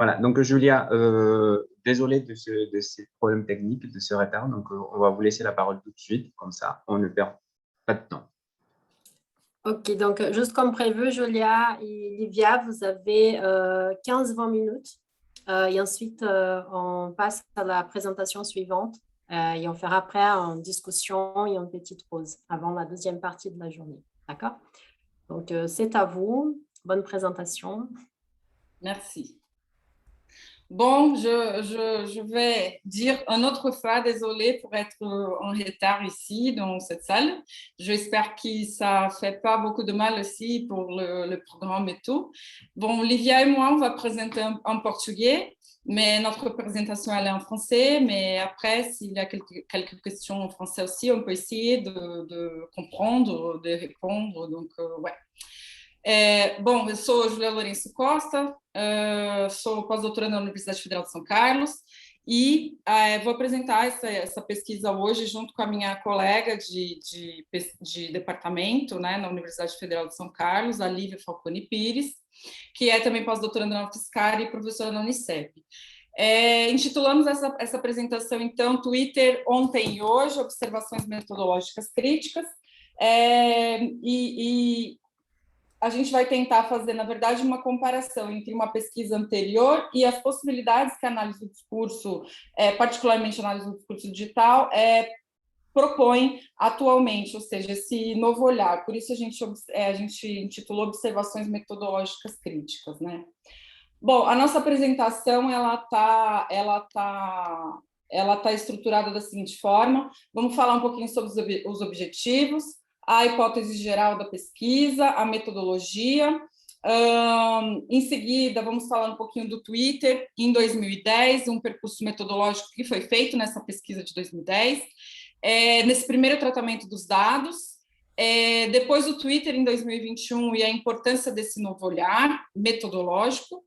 Voilà, donc Julia, désolé de ces problèmes techniques, de ce retard, donc on va vous laisser la parole tout de suite, comme ça on ne perd pas de temps. Ok, donc juste comme prévu, Julia et Livia, vous avez 15-20 minutes. Et ensuite, on passe à la présentation suivante et on fera après une discussion et une petite pause avant la deuxième partie de la journée. D'accord? Donc, c'est à vous. Bonne présentation. Merci. Bon, je vais dire une autre fois, désolée pour être en retard ici dans cette salle. J'espère que ça ne fait pas beaucoup de mal aussi pour le programme et tout. Bon, Livia et moi, on va présenter en portugais, mais notre présentation, elle est en français. Mais après, s'il y a quelques questions en français aussi, on peut essayer de comprendre, de répondre. Donc, ouais. Bom, eu sou Julia Lourenço Costa, sou pós-doutoranda na Universidade Federal de São Carlos e vou apresentar essa pesquisa hoje junto com a minha colega de departamento, né, na Universidade Federal de São Carlos, a Lívia Falcone Pires, que é também pós-doutoranda na UFSCar e professora na Unicep. Intitulamos essa apresentação, então, Twitter ontem e hoje, observações metodológicas críticas, a gente vai tentar fazer, na verdade, uma comparação entre uma pesquisa anterior e as possibilidades que a análise do discurso, particularmente a análise do discurso digital, propõe atualmente, ou seja, esse novo olhar. Por isso a gente intitulou Observações Metodológicas Críticas, né? Bom, a nossa apresentação ela tá estruturada da seguinte forma. Vamos falar um pouquinho sobre os objetivos, a hipótese geral da pesquisa, a metodologia. Em seguida, vamos falar um pouquinho do Twitter em 2010, um percurso metodológico que foi feito nessa pesquisa de 2010, nesse primeiro tratamento dos dados, depois o Twitter em 2021 e a importância desse novo olhar metodológico,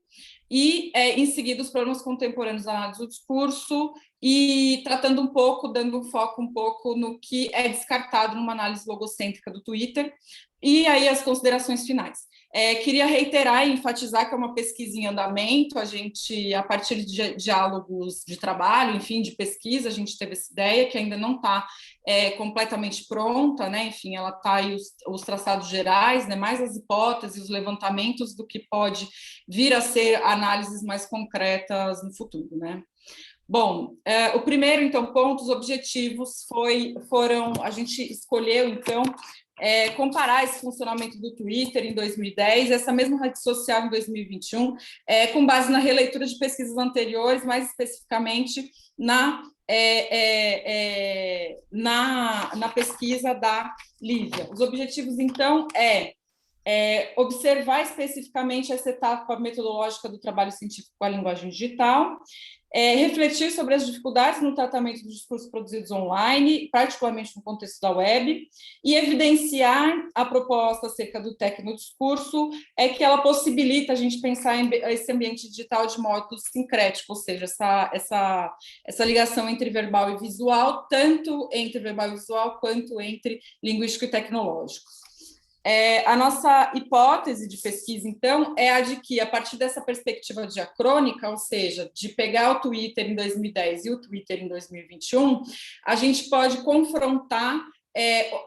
e, em seguida, os problemas contemporâneos da análise do discurso e tratando um pouco, dando um foco um pouco no que é descartado numa análise logocêntrica do Twitter, e aí as considerações finais. Queria reiterar e enfatizar que é uma pesquisa em andamento, a gente, a partir de diálogos de trabalho, enfim, de pesquisa, a gente teve essa ideia que ainda não está completamente pronta, né? Enfim, ela está aí os traçados gerais, né? Mais as hipóteses, os levantamentos do que pode vir a ser análises mais concretas no futuro, né? Bom, o primeiro, então, ponto, os objetivos foram, a gente escolheu, então, comparar esse funcionamento do Twitter em 2010, essa mesma rede social em 2021, com base na releitura de pesquisas anteriores, mais especificamente na pesquisa da Lívia. Os objetivos, então, observar especificamente essa etapa metodológica do trabalho científico com a linguagem digital, refletir sobre as dificuldades no tratamento dos discursos produzidos online, particularmente no contexto da web, e evidenciar a proposta acerca do tecnodiscurso, que ela possibilita a gente pensar em esse ambiente digital de modo sincrético, ou seja, essa ligação entre verbal e visual, tanto entre verbal e visual, quanto entre linguístico e tecnológico. A nossa hipótese de pesquisa, então, é a de que, a partir dessa perspectiva diacrônica, ou seja, de pegar o Twitter em 2010 e o Twitter em 2021, a gente pode confrontar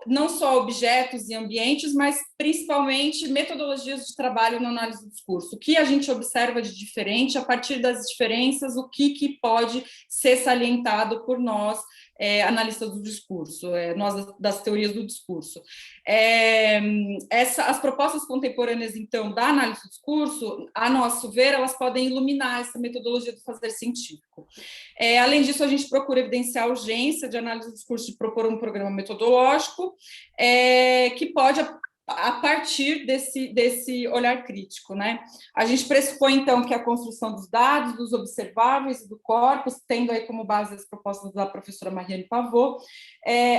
não só objetos e ambientes, mas principalmente metodologias de trabalho na análise do discurso. O que a gente observa de diferente, a partir das diferenças, o que pode ser salientado por nós, analistas do discurso, nós das teorias do discurso. As propostas contemporâneas, então, da análise do discurso, a nosso ver, elas podem iluminar essa metodologia do fazer científico. Além disso, a gente procura evidenciar a urgência de análise do discurso de propor um programa metodológico que pode, a partir desse olhar crítico, né? A gente pressupõe, então, que a construção dos dados, dos observáveis e do corpus, tendo aí como base as propostas da professora Mariane Pavot,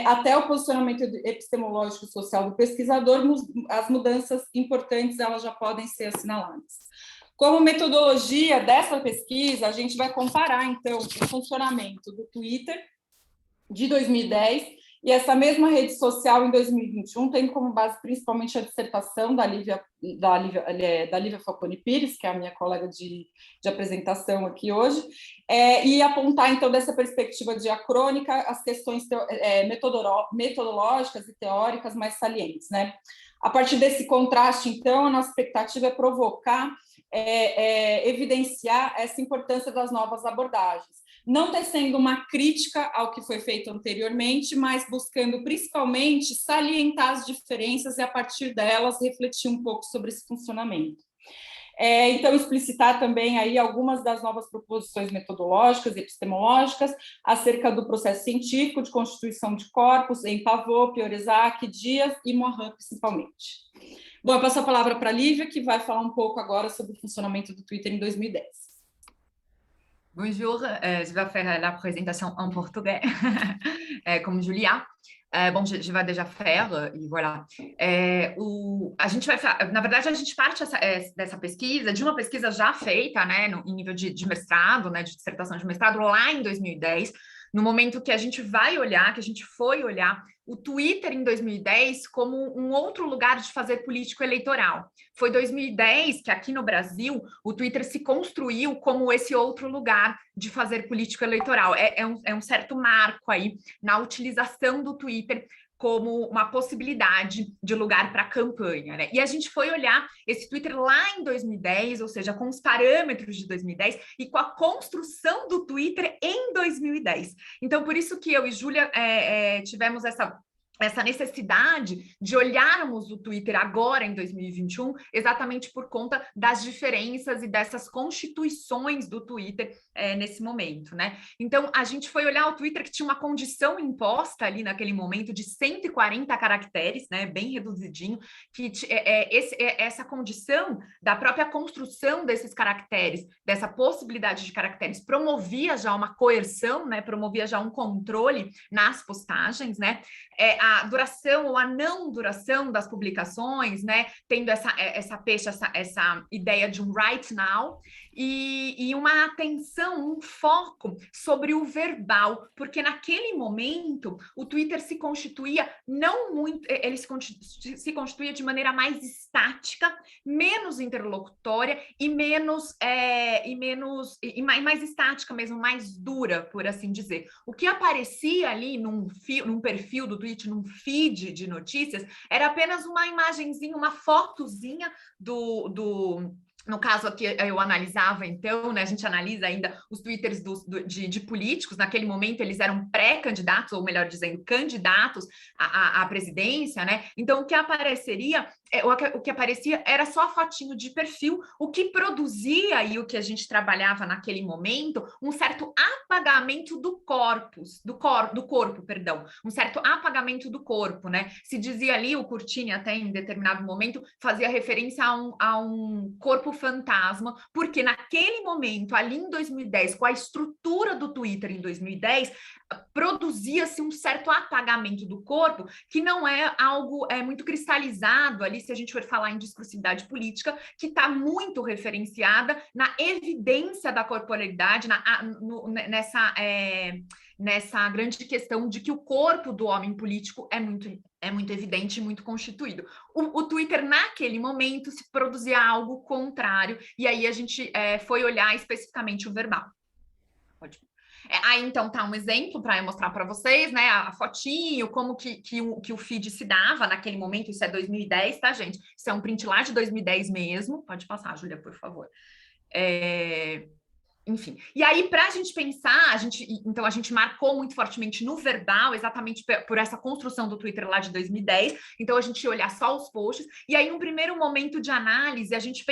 até o posicionamento epistemológico e social do pesquisador, as mudanças importantes, elas já podem ser assinaladas. Como metodologia dessa pesquisa, a gente vai comparar, então, o funcionamento do Twitter de 2010 E essa mesma rede social, em 2021, tem como base principalmente a dissertação da Lívia Falcone Pires, que é a minha colega de apresentação aqui hoje, e apontar, então, dessa perspectiva diacrônica, as questões metodológicas e teóricas mais salientes, né? A partir desse contraste, então, a nossa expectativa é provocar, evidenciar essa importância das novas abordagens, não tecendo uma crítica ao que foi feito anteriormente, mas buscando principalmente salientar as diferenças e, a partir delas, refletir um pouco sobre esse funcionamento. Então, explicitar também aí algumas das novas proposições metodológicas e epistemológicas acerca do processo científico de constituição de corpos em Pavot, Pioresac, Dias e Morin, principalmente. Bom, eu passo a palavra para a Lívia, que vai falar um pouco agora sobre o funcionamento do Twitter em 2010. Bonjour, je vais faire la présentation en portugais, comme Julia. Bom, je vais déjà faire, e voilà. A gente vai, na verdade, a gente parte dessa pesquisa, de uma pesquisa já feita, né, em nível de mestrado, né, de dissertação de mestrado, lá em 2010, no momento que a gente vai olhar, que a gente foi olhar o Twitter em 2010 como um outro lugar de fazer político eleitoral. Foi 2010 que aqui no Brasil o Twitter se construiu como esse outro lugar de fazer político eleitoral. É um certo marco aí na utilização do Twitter como uma possibilidade de lugar para campanha, né? E a gente foi olhar esse Twitter lá em 2010, ou seja, com os parâmetros de 2010 e com a construção do Twitter em 2010. Então, por isso que eu e Júlia tivemos essa necessidade de olharmos o Twitter agora, em 2021, exatamente por conta das diferenças e dessas constituições do Twitter nesse momento, né? Então, a gente foi olhar o Twitter que tinha uma condição imposta ali naquele momento de 140 caracteres, né? Bem reduzidinho, que essa condição da própria construção desses caracteres, dessa possibilidade de caracteres, promovia já uma coerção, né? Promovia já um controle nas postagens, né? A duração ou a não duração das publicações, né, tendo essa ideia de um right now e uma atenção, um foco sobre o verbal, porque naquele momento o Twitter se constituía se constituía de maneira mais estática, menos interlocutória e mais estática mesmo, mais dura, por assim dizer. O que aparecia ali num perfil do Twitter, num feed de notícias, era apenas uma imagenzinha, uma fotozinha no caso aqui eu analisava, então, né, a gente analisa ainda os twitters de políticos, naquele momento eles eram pré-candidatos, ou melhor dizendo, candidatos à presidência, né? Então o que aparecia era só a fotinho de perfil, o que produzia e o que a gente trabalhava naquele momento, um certo apagamento do corpo, um certo apagamento do corpo, né? Se dizia ali, o Curtini até em determinado momento fazia referência a um corpo fantasma, porque naquele momento, ali em 2010, com a estrutura do Twitter em 2010, produzia-se um certo apagamento do corpo, que não é algo muito cristalizado ali, se a gente for falar em discursividade política, que está muito referenciada na evidência da corporeidade, nessa grande questão de que o corpo do homem político é muito evidente e muito constituído. O Twitter, naquele momento, se produzia algo contrário, e aí a gente foi olhar especificamente o verbal. Pode. Aí, então, tá um exemplo para eu mostrar para vocês, né, a fotinho, como que o feed se dava naquele momento, isso é 2010, tá, gente? Isso é um print lá de 2010 mesmo. Pode passar, Júlia, por favor. Enfim, e aí para a gente pensar, então a gente marcou muito fortemente no verbal, exatamente por essa construção do Twitter lá de 2010, então a gente ia olhar só os posts, e aí num primeiro momento de análise, a gente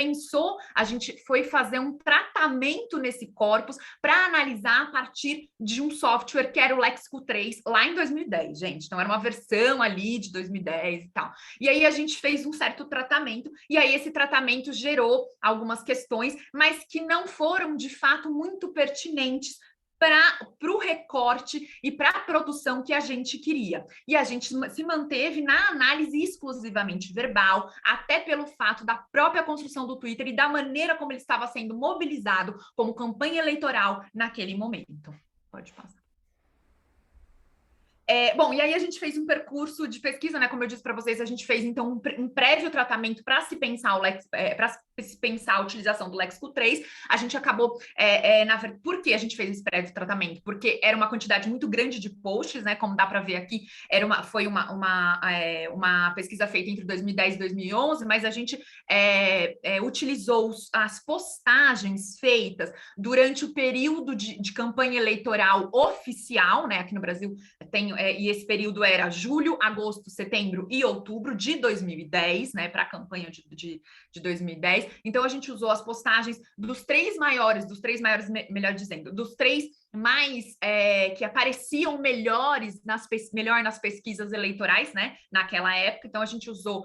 foi fazer um tratamento nesse corpus para analisar a partir de um software que era o Lexico 3, lá em 2010, gente, então era uma versão ali de 2010 e tal, e aí a gente fez um certo tratamento, e aí esse tratamento gerou algumas questões, mas que não foram de fato muito pertinentes para o recorte e para a produção que a gente queria. E a gente se manteve na análise exclusivamente verbal, até pelo fato da própria construção do Twitter e da maneira como ele estava sendo mobilizado como campanha eleitoral naquele momento. Pode passar. Bom, e aí a gente fez um percurso de pesquisa, né? Como eu disse para vocês, a gente fez então um prévio tratamento para se pensar a utilização do léxico 3. A gente acabou, por que a gente fez esse prévio tratamento? Porque era uma quantidade muito grande de posts, né? Como dá para ver aqui, foi uma pesquisa feita entre 2010 e 2011, mas a gente utilizou as postagens feitas durante o período de campanha eleitoral oficial, né? Aqui no Brasil e esse período era julho, agosto, setembro e outubro de 2010, né, para a campanha de 2010. Então, a gente usou as postagens dos três maiores, melhor dizendo, dos três mais que apareciam melhor nas pesquisas eleitorais, né, naquela época. Então, a gente usou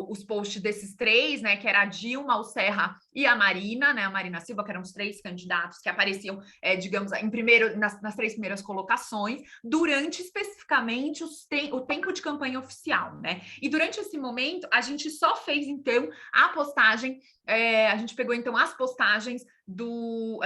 os posts desses três, né, que era a Dilma, o Serra e a Marina, né, a Marina Silva, que eram os três candidatos que apareciam, digamos, nas três primeiras colocações, durante especificamente o tempo de campanha oficial, né? E durante esse momento, a gente só fez, então, a postagem, a gente pegou, então, as postagens do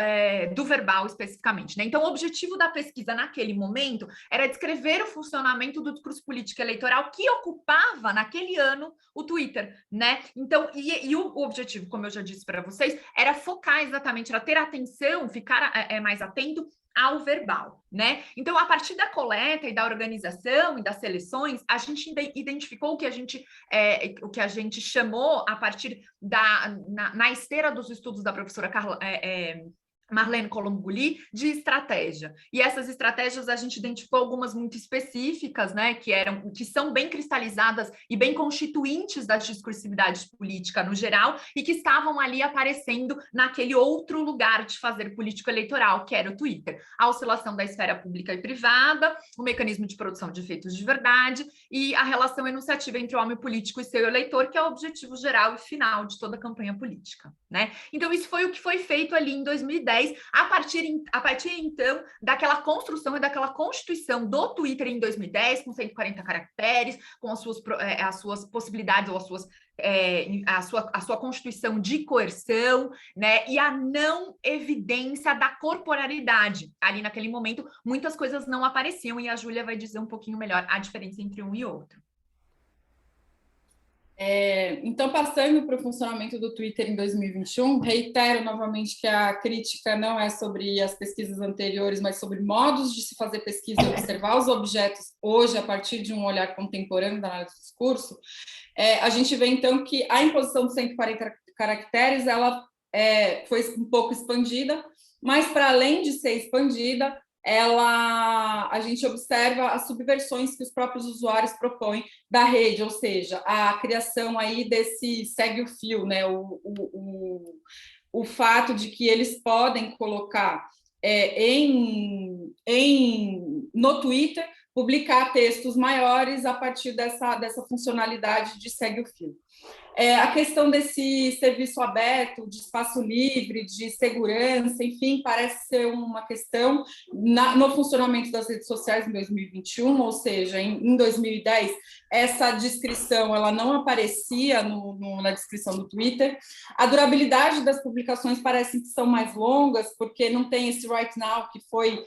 verbal especificamente, né? Então, o objetivo da pesquisa naquele momento era descrever o funcionamento do discurso político eleitoral que ocupava naquele ano o Twitter, né? Então, e o objetivo, como eu já disse para vocês, era focar exatamente, era ter atenção, ficar mais atento ao verbal, né? Então, a partir da coleta e da organização e das seleções, a gente identificou o que a gente chamou a partir na esteira dos estudos da professora Marlene Colombuli, de estratégia. E essas estratégias a gente identificou algumas muito específicas, né, que são bem cristalizadas e bem constituintes da discursividade política no geral e que estavam ali aparecendo naquele outro lugar de fazer político eleitoral, que era o Twitter. A oscilação da esfera pública e privada, o mecanismo de produção de efeitos de verdade e a relação enunciativa entre o homem político e seu eleitor, que é o objetivo geral e final de toda a campanha política, né? Então, isso foi o que foi feito ali em 2010, a partir então daquela construção e daquela constituição do Twitter em 2010, com 140 caracteres, com as suas possibilidades ou a sua constituição de coerção, né, e a não evidência da corporalidade. Ali naquele momento, muitas coisas não apareciam e a Júlia vai dizer um pouquinho melhor a diferença entre um e outro. Então, passando para o funcionamento do Twitter em 2021, reitero novamente que a crítica não é sobre as pesquisas anteriores, mas sobre modos de se fazer pesquisa e observar os objetos hoje, a partir de um olhar contemporâneo da análise do discurso. A gente vê, então, que a imposição de 140 caracteres ela foi um pouco expandida, mas, para além de ser expandida, a gente observa as subversões que os próprios usuários propõem da rede, ou seja, a criação aí desse segue o fio, né? O fato de que eles podem colocar no Twitter, publicar textos maiores a partir dessa funcionalidade de segue o fio. A questão desse serviço aberto, de espaço livre, de segurança, enfim, parece ser uma questão no funcionamento das redes sociais em 2021, ou seja, em 2010, essa descrição ela não aparecia na descrição do Twitter. A durabilidade das publicações parece que são mais longas, porque não tem esse right now que foi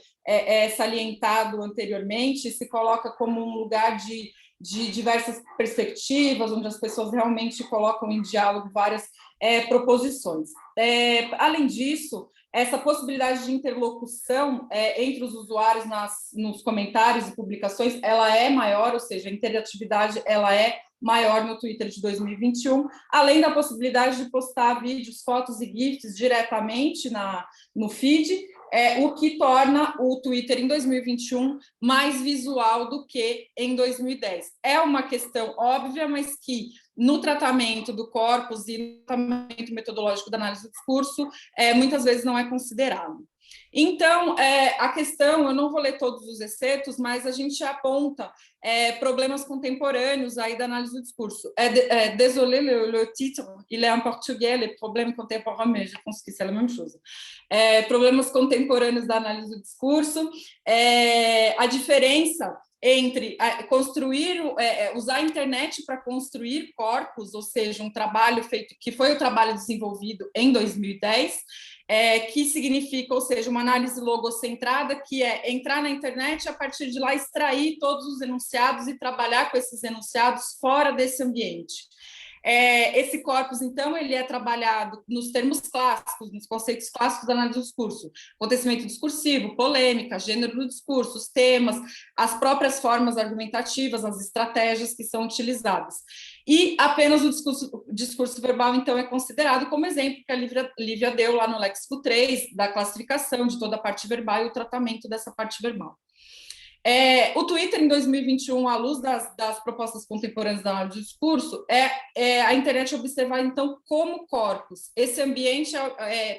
salientado anteriormente, se coloca como um lugar de diversas perspectivas, onde as pessoas realmente colocam em diálogo várias proposições. Além disso, essa possibilidade de interlocução entre os usuários nos comentários e publicações, ela é maior, ou seja, a interatividade ela é maior no Twitter de 2021, além da possibilidade de postar vídeos, fotos e GIFs diretamente no feed, o que torna o Twitter em 2021 mais visual do que em 2010. É uma questão óbvia, mas que no tratamento do corpus e no tratamento metodológico da análise do discurso, muitas vezes não é considerado. Então, a questão, eu não vou ler todos os excertos, mas a gente aponta problemas contemporâneos aí da análise do discurso. Désolé, le titre, il est en portugais, les problèmes contemporains, mais je pense que c'est la même chose. Problemas contemporâneos da análise do discurso, a diferença entre usar a internet para construir corpos, ou seja, um trabalho feito, que foi o trabalho desenvolvido em 2010, que significa, ou seja, uma análise logocentrada, que é entrar na internet e, a partir de lá, extrair todos os enunciados e trabalhar com esses enunciados fora desse ambiente. Esse corpus, então, ele é trabalhado nos termos clássicos, nos conceitos clássicos da análise do discurso: acontecimento discursivo, polêmica, gênero do discurso, os temas, as próprias formas argumentativas, as estratégias que são utilizadas. E apenas o discurso verbal, então, é considerado como exemplo que a Lívia deu lá no Léxico 3, da classificação de toda a parte verbal e o tratamento dessa parte verbal. O Twitter, em 2021, à luz das propostas contemporâneas da análise do discurso, a internet observar, então, como corpus. Esse ambiente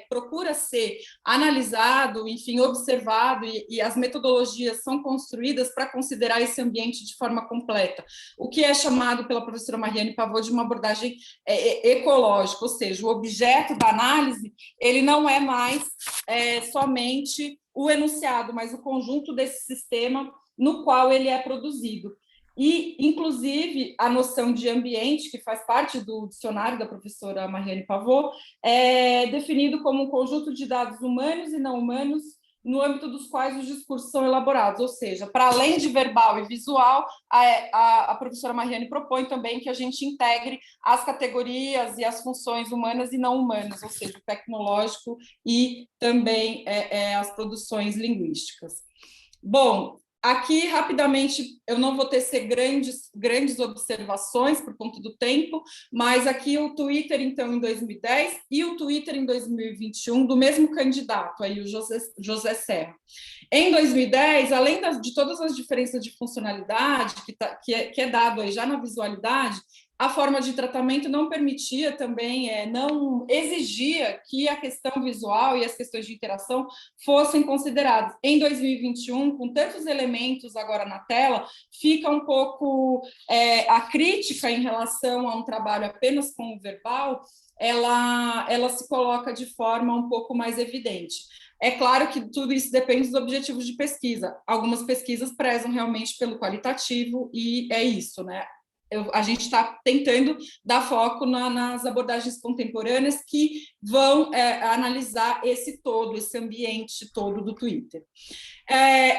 procura ser analisado, enfim, observado, e as metodologias são construídas para considerar esse ambiente de forma completa, o que é chamado pela professora Mariane Pavot de uma abordagem ecológica, ou seja, o objeto da análise ele não é mais somente o enunciado, mas o conjunto desse sistema no qual ele é produzido. E, inclusive, a noção de ambiente, que faz parte do dicionário da professora Mariane Pavot, é definido como um conjunto de dados humanos e não humanos no âmbito dos quais os discursos são elaborados, ou seja, para além de verbal e visual, a professora Mariane propõe também que a gente integre as categorias e as funções humanas e não humanas, ou seja, o tecnológico e também as produções linguísticas. Bom, aqui, rapidamente, eu não vou tecer grandes observações por conta do tempo, mas aqui o Twitter, então, em 2010 e o Twitter em 2021, do mesmo candidato, aí o José Serra. Em 2010, além de todas as diferenças de funcionalidade que é dado aí já na visualidade, a forma de tratamento não permitia também, não exigia que a questão visual e as questões de interação fossem consideradas. Em 2021, com tantos elementos agora na tela, fica um pouco a crítica em relação a um trabalho apenas com o verbal, ela se coloca de forma um pouco mais evidente. É claro que tudo isso depende dos objetivos de pesquisa. Algumas pesquisas prezam realmente pelo qualitativo e é isso, né? A gente está tentando dar foco nas abordagens contemporâneas que vão analisar esse ambiente todo do Twitter.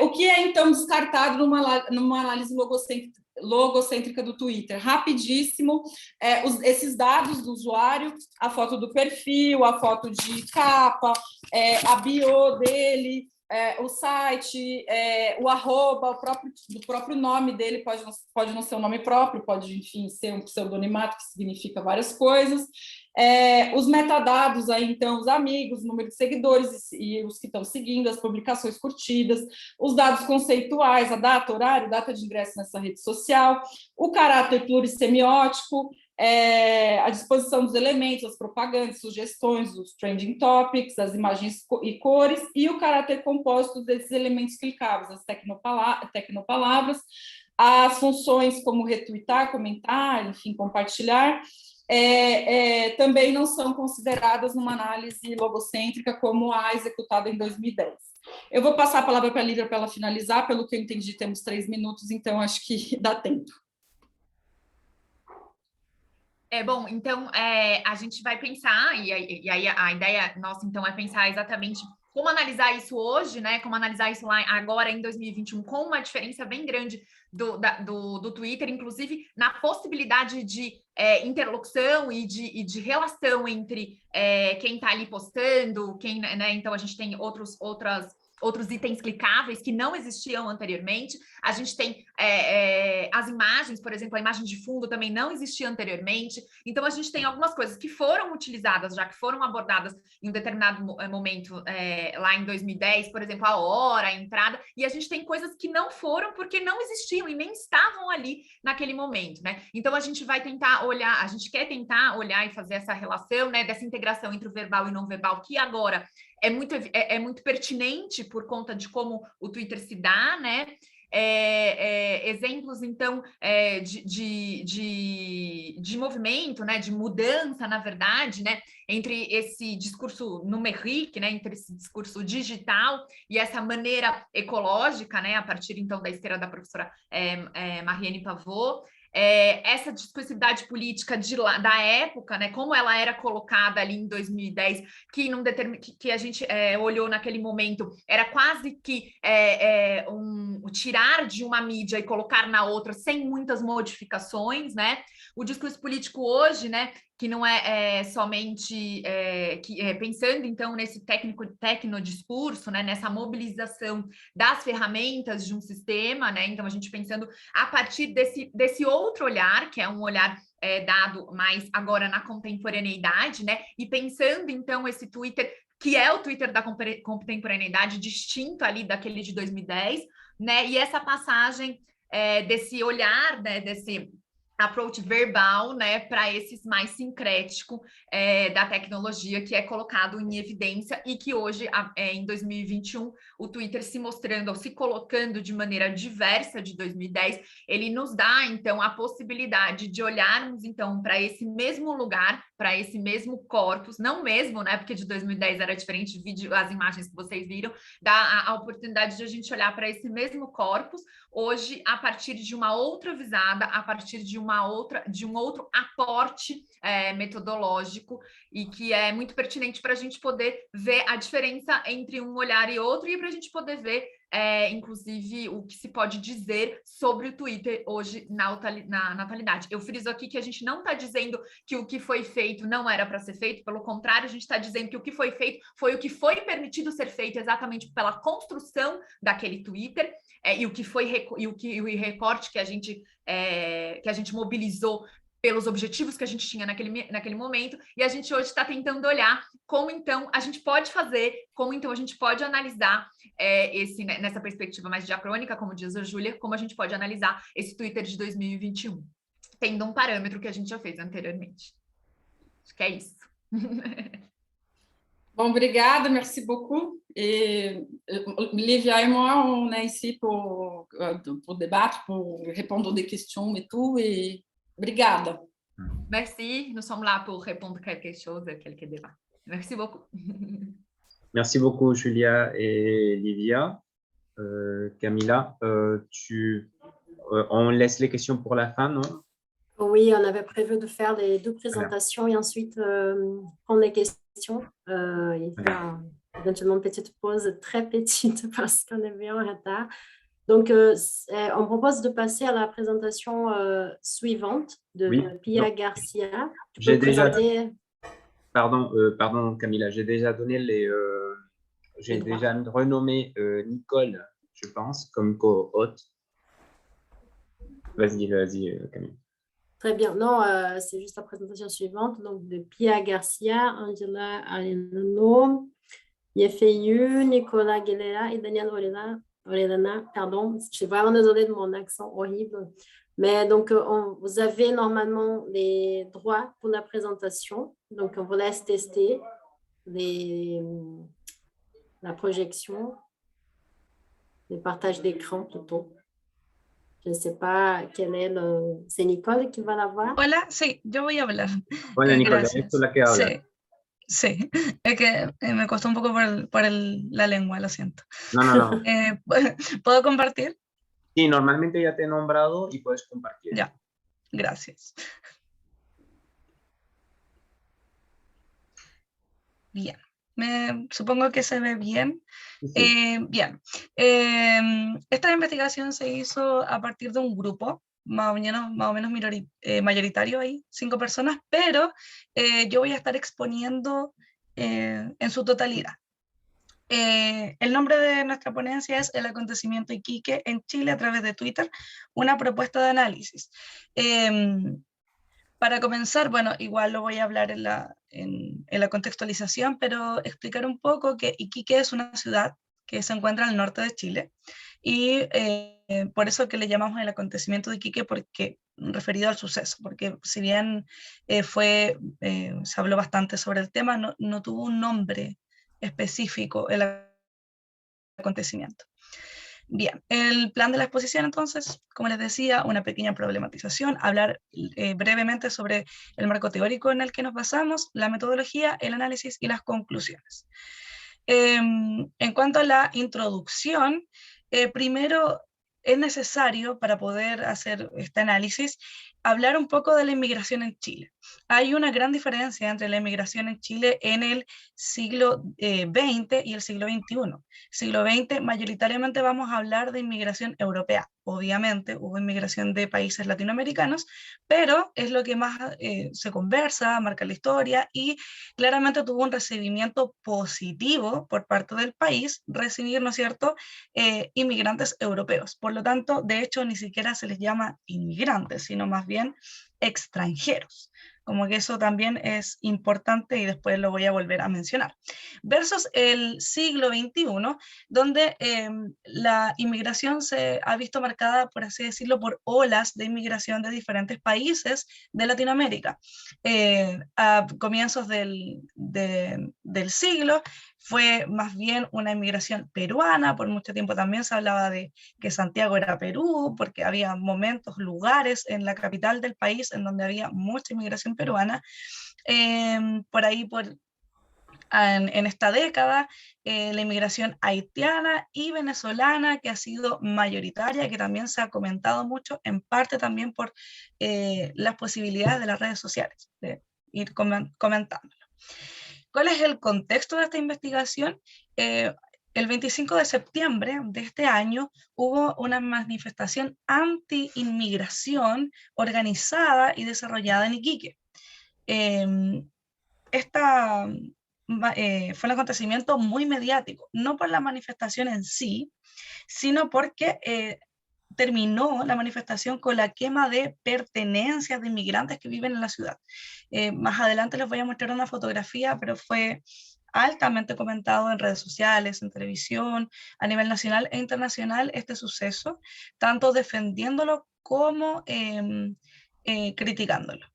O que é, então, descartado numa análise logocêntrica do Twitter? Rapidíssimo, esses dados do usuário, a foto do perfil, a foto de capa, a bio dele, o site, o arroba, o próprio nome dele pode não ser um nome próprio, pode, enfim, ser um pseudonimato, que significa várias coisas. Os metadados, aí, então, os amigos, o número de seguidores e os que estão seguindo, as publicações curtidas, os dados conceituais, a data, horário, data de ingresso nessa rede social, o caráter plurissemiótico, a disposição dos elementos, as propagandas, sugestões, os trending topics, as imagens e cores, e o caráter composto desses elementos clicáveis, as tecnopalavras, as funções como retweetar, comentar, enfim, compartilhar, também não são consideradas numa análise logocêntrica como a executada em 2010. Eu vou passar a palavra para a Lívia para ela finalizar, pelo que eu entendi, temos 3 minutos, então acho que dá tempo. Bom, então, a gente vai pensar, e aí a ideia nossa, então, é pensar exatamente como analisar isso hoje, né? Como analisar isso lá agora, em 2021, com uma diferença bem grande do Twitter, inclusive na possibilidade de interlocução e de relação entre quem está ali postando, né? Então, a gente tem outros itens clicáveis que não existiam anteriormente. A gente tem as imagens, por exemplo, a imagem de fundo também não existia anteriormente. Então, a gente tem algumas coisas que foram utilizadas, já que foram abordadas em um determinado momento lá em 2010, por exemplo, a hora, a entrada, e a gente tem coisas que não foram porque não existiam e nem estavam ali naquele momento, né? Então, a gente vai tentar olhar, a gente quer tentar olhar e fazer essa relação, né, dessa integração entre o verbal e não verbal, que agora é muito pertinente por conta de como o Twitter se dá, né? Exemplos, então, de movimento, né? De mudança, na verdade, né? Entre esse discurso numérico, né? Entre esse discurso digital e essa maneira ecológica, né? A partir, então, da esteira da professora Mariane Pavot. essa discursividade política da época, né, como ela era colocada ali em 2010, que a gente olhou naquele momento, era quase que tirar de uma mídia e colocar na outra sem muitas modificações, né? O discurso político hoje, né, que não é somente pensando então nesse tecnodiscurso, né, nessa mobilização das ferramentas de um sistema, né? Então a gente pensando a partir desse outro olhar, que é um olhar dado mais agora na contemporaneidade, né? E pensando então esse Twitter, que é o Twitter da contemporaneidade, distinto ali daquele de 2010, né? E essa passagem desse olhar, né, desse approach verbal, né, para esse mais sincrético da tecnologia que é colocado em evidência e que hoje, em 2021, o Twitter se mostrando, ou se colocando de maneira diversa de 2010, ele nos dá, então, a possibilidade de olharmos, então, para esse mesmo lugar, para esse mesmo corpus, não mesmo, né, porque de 2010 era diferente, as imagens que vocês viram, dá a oportunidade de a gente olhar para esse mesmo corpus, hoje, a partir de uma outra visada, a partir de um outro aporte metodológico, e que é muito pertinente para a gente poder ver a diferença entre um olhar e outro, e para a gente poder ver, inclusive, o que se pode dizer sobre o Twitter hoje na atualidade. Eu friso aqui que a gente não está dizendo que o que foi feito não era para ser feito, pelo contrário, a gente está dizendo que o que foi feito foi o que foi permitido ser feito exatamente pela construção daquele Twitter, e o que foi o recorte que a gente mobilizou pelos objetivos que a gente tinha naquele momento, e a gente hoje está tentando olhar como então a gente pode fazer, como então a gente pode analisar nessa perspectiva mais diacrônica, como diz a Júlia, como a gente pode analisar esse Twitter de 2021, tendo um parâmetro que a gente já fez anteriormente. Acho que é isso. Bon, obrigada, merci beaucoup. Et Lívia et moi, on est ici pour débattre, pour répondre des questions et tout. Et obrigada. Merci, nous sommes là pour répondre à quelque chose, quelques débats. Merci beaucoup. Merci beaucoup, Julia et Livia. Camilla, on laisse les questions pour la fin, non? Oui, on avait prévu de faire les 2 présentations et ensuite prendre les questions. Et faire éventuellement une petite pause très petite parce qu'on est bien en retard. Donc, on propose de passer à la présentation suivante de Pia Garcia. J'ai déjà... Pardon, Camilla, j'ai déjà donné j'ai déjà renommé Nicole, je pense, comme co-hôte. Vas-y, Camille. Très bien. Non, c'est juste la présentation suivante. Donc, de Pia Garcia, Angela Arellano, Yefeyu, Nicolas Guelera et Daniel Orellana. Pardon, je suis vraiment désolée de mon accent horrible. Mais donc, vous avez normalement les droits pour la présentation. Donc, on vous laisse tester la projection, le partage d'écran plutôt. Je ne sais pas quel est C'est Nicole qui va la voir. Hola, sí, yo voy a hablar. Hola, Nicole, Gracias. ¿es tú la que habla? Sí, sí. Es que me costó un poco por la lengua, lo siento. No. ¿Puedo compartir? Sí, normalmente ya te he nombrado y puedes compartir. Ya, gracias. Bien, supongo que se ve bien. Sí. Bien, esta investigación se hizo a partir de un grupo más o menos mayoritario, ahí 5 personas, pero yo voy a estar exponiendo en su totalidad. El nombre de nuestra ponencia es El acontecimiento Iquique en Chile a través de Twitter, una propuesta de análisis. Para comenzar, bueno, igual lo voy a hablar en la contextualización, pero explicar un poco que Iquique es una ciudad que se encuentra al norte de Chile, y por eso que le llamamos el acontecimiento de Iquique, porque referido al suceso, porque si bien se habló bastante sobre el tema, no tuvo un nombre específico el acontecimiento. Bien, el plan de la exposición entonces, como les decía, una pequeña problematización, hablar brevemente sobre el marco teórico en el que nos basamos, la metodología, el análisis y las conclusiones. En cuanto a la introducción, primero es necesario, para poder hacer este análisis, hablar un poco de la inmigración en Chile. Hay una gran diferencia entre la inmigración en Chile en el siglo XX y el siglo XXI. Siglo XX, mayoritariamente vamos a hablar de inmigración europea. Obviamente hubo inmigración de países latinoamericanos, pero es lo que más se conversa, marca la historia, y claramente tuvo un recibimiento positivo por parte del país, recibir, ¿no es cierto?, inmigrantes europeos. Por lo tanto, de hecho, ni siquiera se les llama inmigrantes, sino más bien extranjeros. Como que eso también es importante y después lo voy a volver a mencionar. Versus el siglo XXI, donde la inmigración se ha visto marcada, por así decirlo, por olas de inmigración de diferentes países de Latinoamérica. A comienzos del siglo fue más bien una inmigración peruana. Por mucho tiempo también se hablaba de que Santiago era Perú, porque había momentos, lugares en la capital del país en donde había mucha inmigración peruana. Por ahí, en esta década, la inmigración haitiana y venezolana, que ha sido mayoritaria, que también se ha comentado mucho, en parte también por las posibilidades de las redes sociales, de ir comentándolo. ¿Cuál es el contexto de esta investigación? El 25 de septiembre de este año hubo una manifestación anti-inmigración organizada y desarrollada en Iquique. Esta fue un acontecimiento muy mediático, no por la manifestación en sí, sino porque terminó la manifestación con la quema de pertenencias de inmigrantes que viven en la ciudad. Más adelante les voy a mostrar una fotografía, pero fue altamente comentado en redes sociales, en televisión, a nivel nacional e internacional este suceso, tanto defendiéndolo como criticándolo.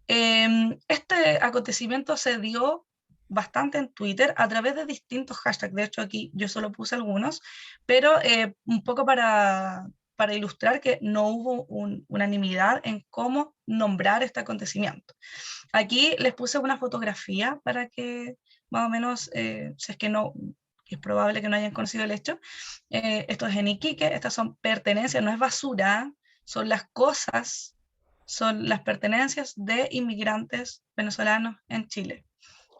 Este acontecimiento se dio bastante en Twitter a través de distintos hashtags. De hecho, aquí yo solo puse algunos, pero un poco para ilustrar que no hubo unanimidad en cómo nombrar este acontecimiento. Aquí les puse una fotografía para que más o menos, si es que no, es probable que no hayan conocido el hecho. Esto es en Iquique, estas son pertenencias, no es basura, son las cosas, son las pertenencias de inmigrantes venezolanos en Chile.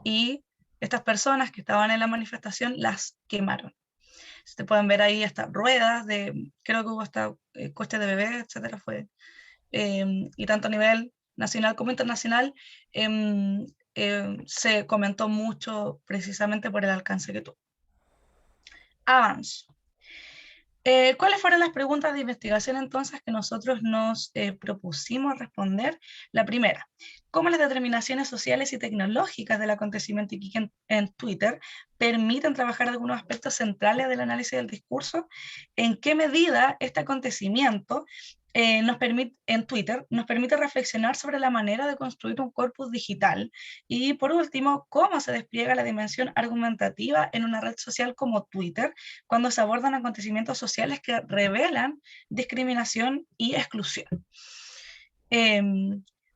Y estas personas que estaban en la manifestación las quemaron. Se pueden ver ahí hasta ruedas, creo que hubo hasta coches de bebé, etcétera, y tanto a nivel nacional como internacional se comentó mucho precisamente por el alcance que tuvo. Avanzo. ¿Cuáles fueron las preguntas de investigación entonces que nosotros nos propusimos responder? La primera, ¿cómo las determinaciones sociales y tecnológicas del acontecimiento Iquique en Twitter permiten trabajar algunos aspectos centrales del análisis del discurso? ¿En qué medida este acontecimiento en Twitter nos permite reflexionar sobre la manera de construir un corpus digital? Y por último, ¿cómo se despliega la dimensión argumentativa en una red social como Twitter cuando se abordan acontecimientos sociales que revelan discriminación y exclusión?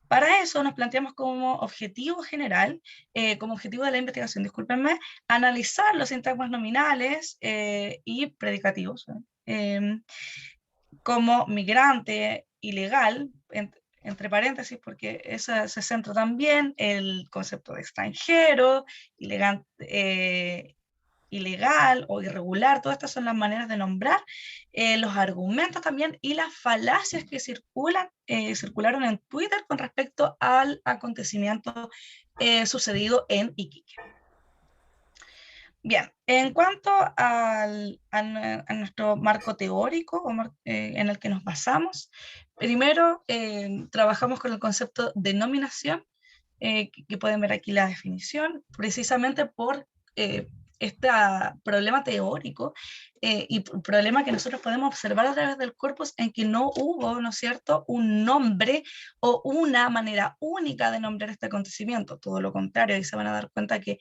Para eso nos planteamos como objetivo general, como objetivo de la investigación, discúlpenme, analizar los sintagmas nominales y predicativos, como migrante, ilegal, entre paréntesis, porque eso se centra también el concepto de extranjero, ilegal o irregular. Todas estas son las maneras de nombrar los argumentos también y las falacias que circularon en Twitter con respecto al acontecimiento sucedido en Iquique. Bien, en cuanto a nuestro marco teórico en el que nos basamos, primero trabajamos con el concepto de nominación, que pueden ver aquí la definición, precisamente por este problema teórico y problema que nosotros podemos observar a través del corpus, en que no hubo, ¿no es cierto?, un nombre o una manera única de nombrar este acontecimiento. Todo lo contrario, y se van a dar cuenta que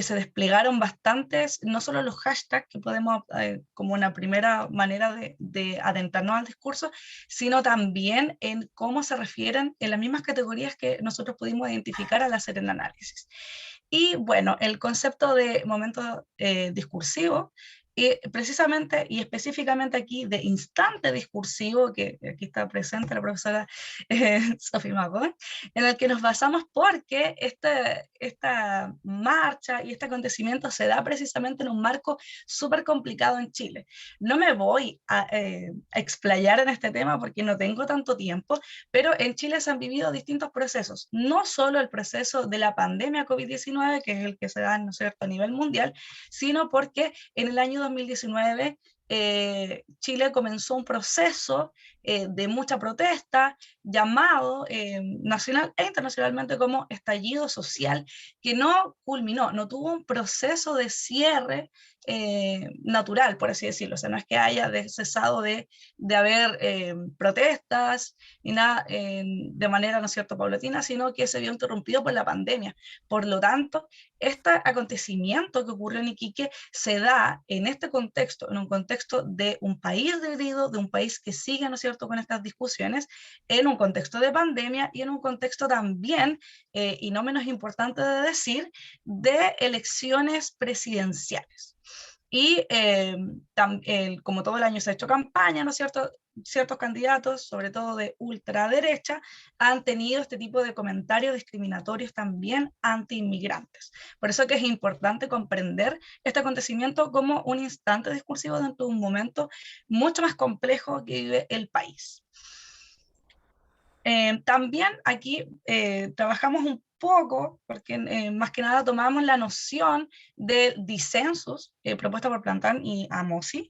se desplegaron bastantes, no solo los hashtags, que podemos, como una primera manera de adentrarnos al discurso, sino también en cómo se refieren en las mismas categorías que nosotros pudimos identificar al hacer el análisis. Y bueno, el concepto de momento discursivo Y precisamente y específicamente aquí de instante discursivo, que aquí está presente la profesora Sofía Magón, en el que nos basamos porque esta marcha y este acontecimiento se da precisamente en un marco súper complicado en Chile. No me voy a explayar en este tema porque no tengo tanto tiempo, pero en Chile se han vivido distintos procesos, no solo el proceso de la pandemia COVID-19, que es el que se da, ¿no es cierto?, a nivel mundial, sino porque en el año 2019 Chile comenzó un proceso de mucha protesta llamado nacional e internacionalmente como estallido social, que no culminó, no tuvo un proceso de cierre natural, por así decirlo. O sea, no es que haya cesado de haber protestas ni nada de manera, ¿no es cierto?, paulatina, sino que se vio interrumpido por la pandemia. Por lo tanto, este acontecimiento que ocurrió en Iquique se da en este contexto, en un contexto de un país dividido, de un país que sigue, ¿no es cierto?, con estas discusiones, en un contexto de pandemia y en un contexto también, y no menos importante de decir, de elecciones presidenciales. Y como todo el año se ha hecho campaña, ¿no es cierto?, ciertos candidatos, sobre todo de ultraderecha, han tenido este tipo de comentarios discriminatorios también anti-inmigrantes. Por eso que es importante comprender este acontecimiento como un instante discursivo dentro de un momento mucho más complejo que vive el país. También aquí trabajamos un poco, porque más que nada tomamos la noción del disensus propuesta por Plantan y Amosi.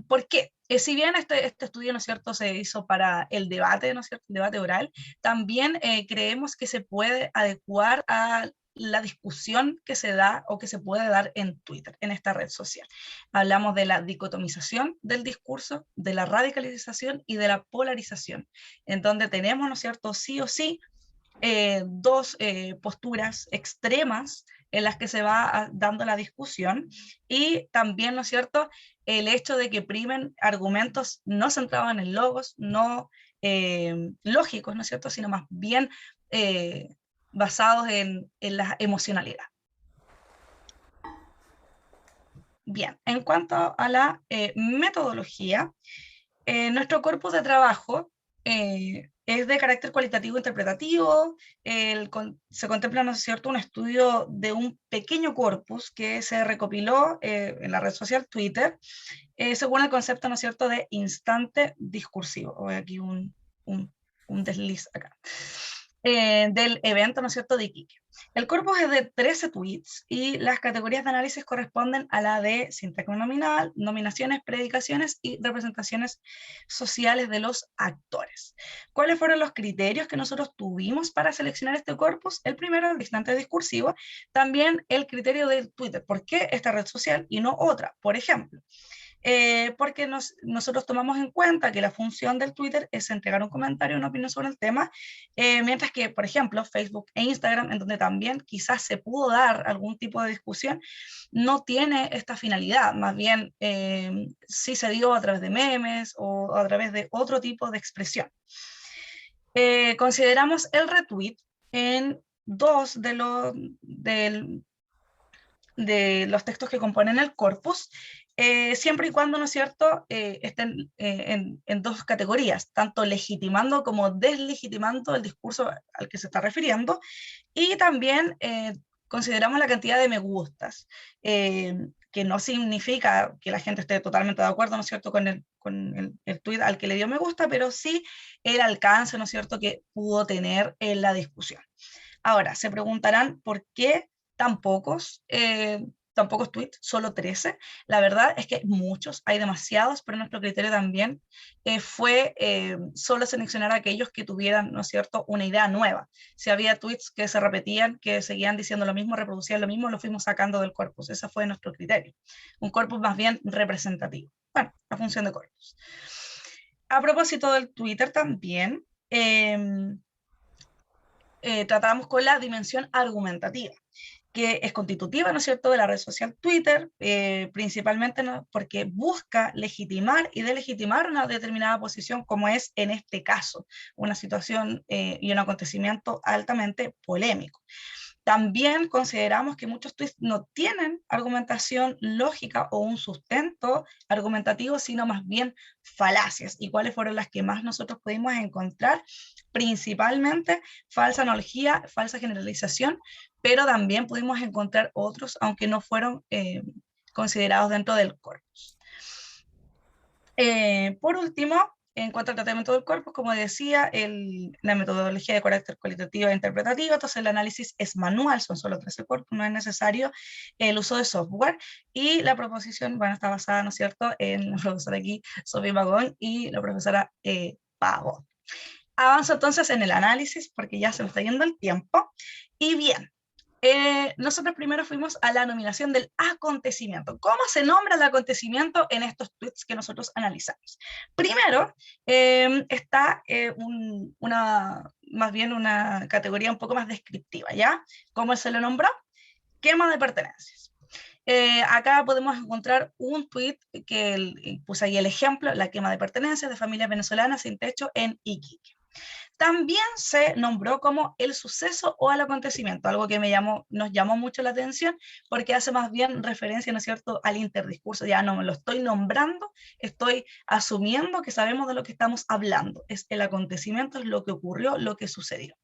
¿Por qué? Si bien este estudio, ¿no es cierto?, se hizo para el debate, ¿no es cierto?, el debate oral, también creemos que se puede adecuar a la discusión que se da o que se puede dar en Twitter, en esta red social. Hablamos de la dicotomización del discurso, de la radicalización y de la polarización, en donde tenemos, ¿no es cierto?, sí o sí, dos posturas extremas en las que se va dando la discusión, y también, ¿no es cierto?, el hecho de que primen argumentos no centrados en el logos, no lógicos, ¿no es cierto?, sino más bien basados en la emocionalidad. Bien, en cuanto a la metodología, nuestro corpus de trabajo es de carácter cualitativo interpretativo. Se contempla, ¿no es cierto?, un estudio de un pequeño corpus que se recopiló en la red social Twitter, según el concepto, ¿no es cierto?, de instante discursivo. Voy aquí un desliz acá. Del evento, ¿no es cierto?, de Iquique. El corpus es de 13 tweets y las categorías de análisis corresponden a la de sintagma nominal, nominaciones, predicaciones y representaciones sociales de los actores. ¿Cuáles fueron los criterios que nosotros tuvimos para seleccionar este corpus? El primero, el instante discursivo, también el criterio del Twitter. ¿Por qué esta red social y no otra? Por ejemplo, porque nosotros tomamos en cuenta que la función del Twitter es entregar un comentario, una opinión sobre el tema, mientras que, por ejemplo, Facebook e Instagram, en donde también quizás se pudo dar algún tipo de discusión, no tiene esta finalidad, más bien sí se dio a través de memes o a través de otro tipo de expresión. Consideramos el retweet en dos de los textos que componen el corpus, siempre y cuando, ¿no es cierto?, estén en dos categorías, tanto legitimando como deslegitimando el discurso al que se está refiriendo, y también consideramos la cantidad de me gustas, que no significa que la gente esté totalmente de acuerdo, ¿no es cierto?, con el tweet al que le dio me gusta, pero sí el alcance, ¿no es cierto?, que pudo tener en la discusión. Ahora, se preguntarán por qué tan pocos tweets, solo 13. La verdad es que hay muchos, hay demasiados, pero nuestro criterio también fue solo seleccionar aquellos que tuvieran, ¿no es cierto?, una idea nueva. Si había tweets que se repetían, que seguían diciendo lo mismo, reproducían lo mismo, lo fuimos sacando del corpus. Ese fue nuestro criterio. Un corpus más bien representativo. Bueno, la función de corpus. A propósito del Twitter también, tratamos con la dimensión argumentativa, que es constitutiva, ¿no es cierto?, de la red social Twitter, principalmente, ¿no?, porque busca legitimar y delegitimar una determinada posición, como es en este caso, una situación y un acontecimiento altamente polémico. También consideramos que muchos tweets no tienen argumentación lógica o un sustento argumentativo, sino más bien falacias. ¿Y cuáles fueron las que más nosotros pudimos encontrar? Principalmente falsa analogía, falsa generalización, pero también pudimos encontrar otros, aunque no fueron considerados dentro del corpus. Por último, en cuanto al tratamiento del corpus, como decía, la metodología de carácter cualitativo e interpretativo, entonces el análisis es manual, son solo 13 corpus, no es necesario el uso de software, y la proposición, bueno, está basada, ¿no es cierto?, en la profesora aquí, Sofía Pagón, y la profesora Pago. Avanzo entonces en el análisis, porque ya se me está yendo el tiempo, y bien, nosotros primero fuimos a la nominación del acontecimiento. ¿Cómo se nombra el acontecimiento en estos tweets que nosotros analizamos? Primero, está más bien una categoría un poco más descriptiva, ¿ya? ¿Cómo se lo nombró? Quema de pertenencias. Acá podemos encontrar un tweet que puse ahí el ejemplo, la quema de pertenencias de familias venezolanas sin techo en Iquique. También se nombró como el suceso o el acontecimiento, algo que nos llamó mucho la atención porque hace más bien referencia, ¿no es cierto?, al interdiscurso. Ya no me lo estoy nombrando, estoy asumiendo que sabemos de lo que estamos hablando. Es el acontecimiento, es lo que ocurrió, lo que sucedió.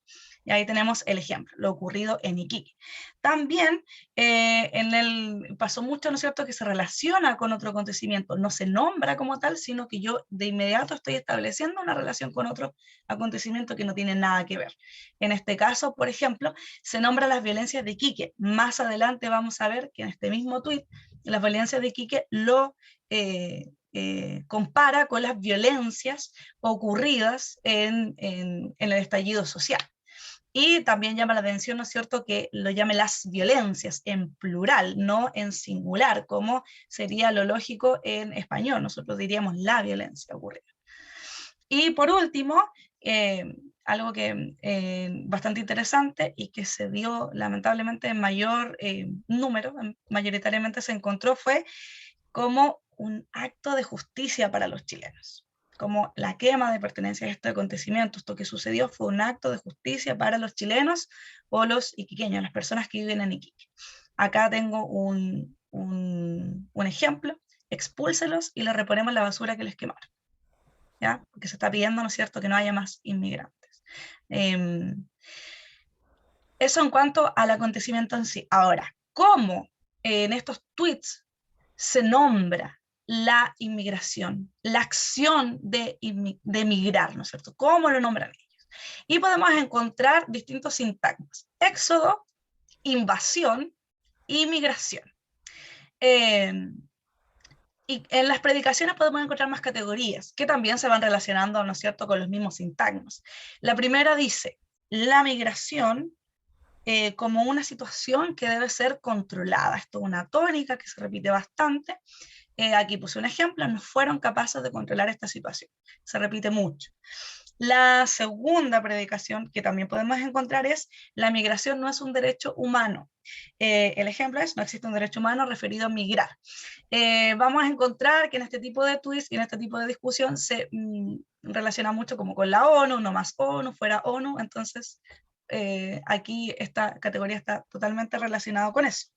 Y ahí tenemos el ejemplo, lo ocurrido en Iquique. También pasó mucho, ¿no es cierto?, que se relaciona con otro acontecimiento. No se nombra como tal, sino que yo de inmediato estoy estableciendo una relación con otro acontecimiento que no tiene nada que ver. En este caso, por ejemplo, se nombra las violencias de Iquique. Más adelante vamos a ver que en este mismo tuit, las violencias de Iquique lo compara con las violencias ocurridas en el estallido social. Y también llama la atención, ¿no es cierto?, que lo llame las violencias en plural, no en singular, como sería lo lógico en español. Nosotros diríamos la violencia ocurrida. Y por último, algo que bastante interesante y que se dio lamentablemente en mayor número, mayoritariamente se encontró, fue como un acto de justicia para los chilenos. Como la quema de pertenencias a este acontecimiento, esto que sucedió fue un acto de justicia para los chilenos o los iquiqueños, las personas que viven en Iquique. Acá tengo un ejemplo: expúlselos y les reponemos la basura que les quemaron. ¿Ya? Porque se está pidiendo, ¿no es cierto?, que no haya más inmigrantes. Eso en cuanto al acontecimiento en sí. Ahora, ¿cómo en estos tweets se nombra la inmigración, la acción de emigrar, ¿no es cierto? ¿Cómo lo nombran ellos? Y podemos encontrar distintos sintagmas: éxodo, invasión y migración. Y en las predicaciones podemos encontrar más categorías que también se van relacionando, ¿no es cierto?, con los mismos sintagmas. La primera dice la migración como una situación que debe ser controlada. Esto es una tónica que se repite bastante. Aquí puse un ejemplo: no fueron capaces de controlar esta situación. Se repite mucho. La segunda predicación que también podemos encontrar es: la migración no es un derecho humano. El ejemplo es: no existe un derecho humano referido a migrar. Vamos a encontrar que en este tipo de tweets y en este tipo de discusión se relaciona mucho como con la ONU, no más ONU, fuera ONU. Entonces aquí esta categoría está totalmente relacionada con eso.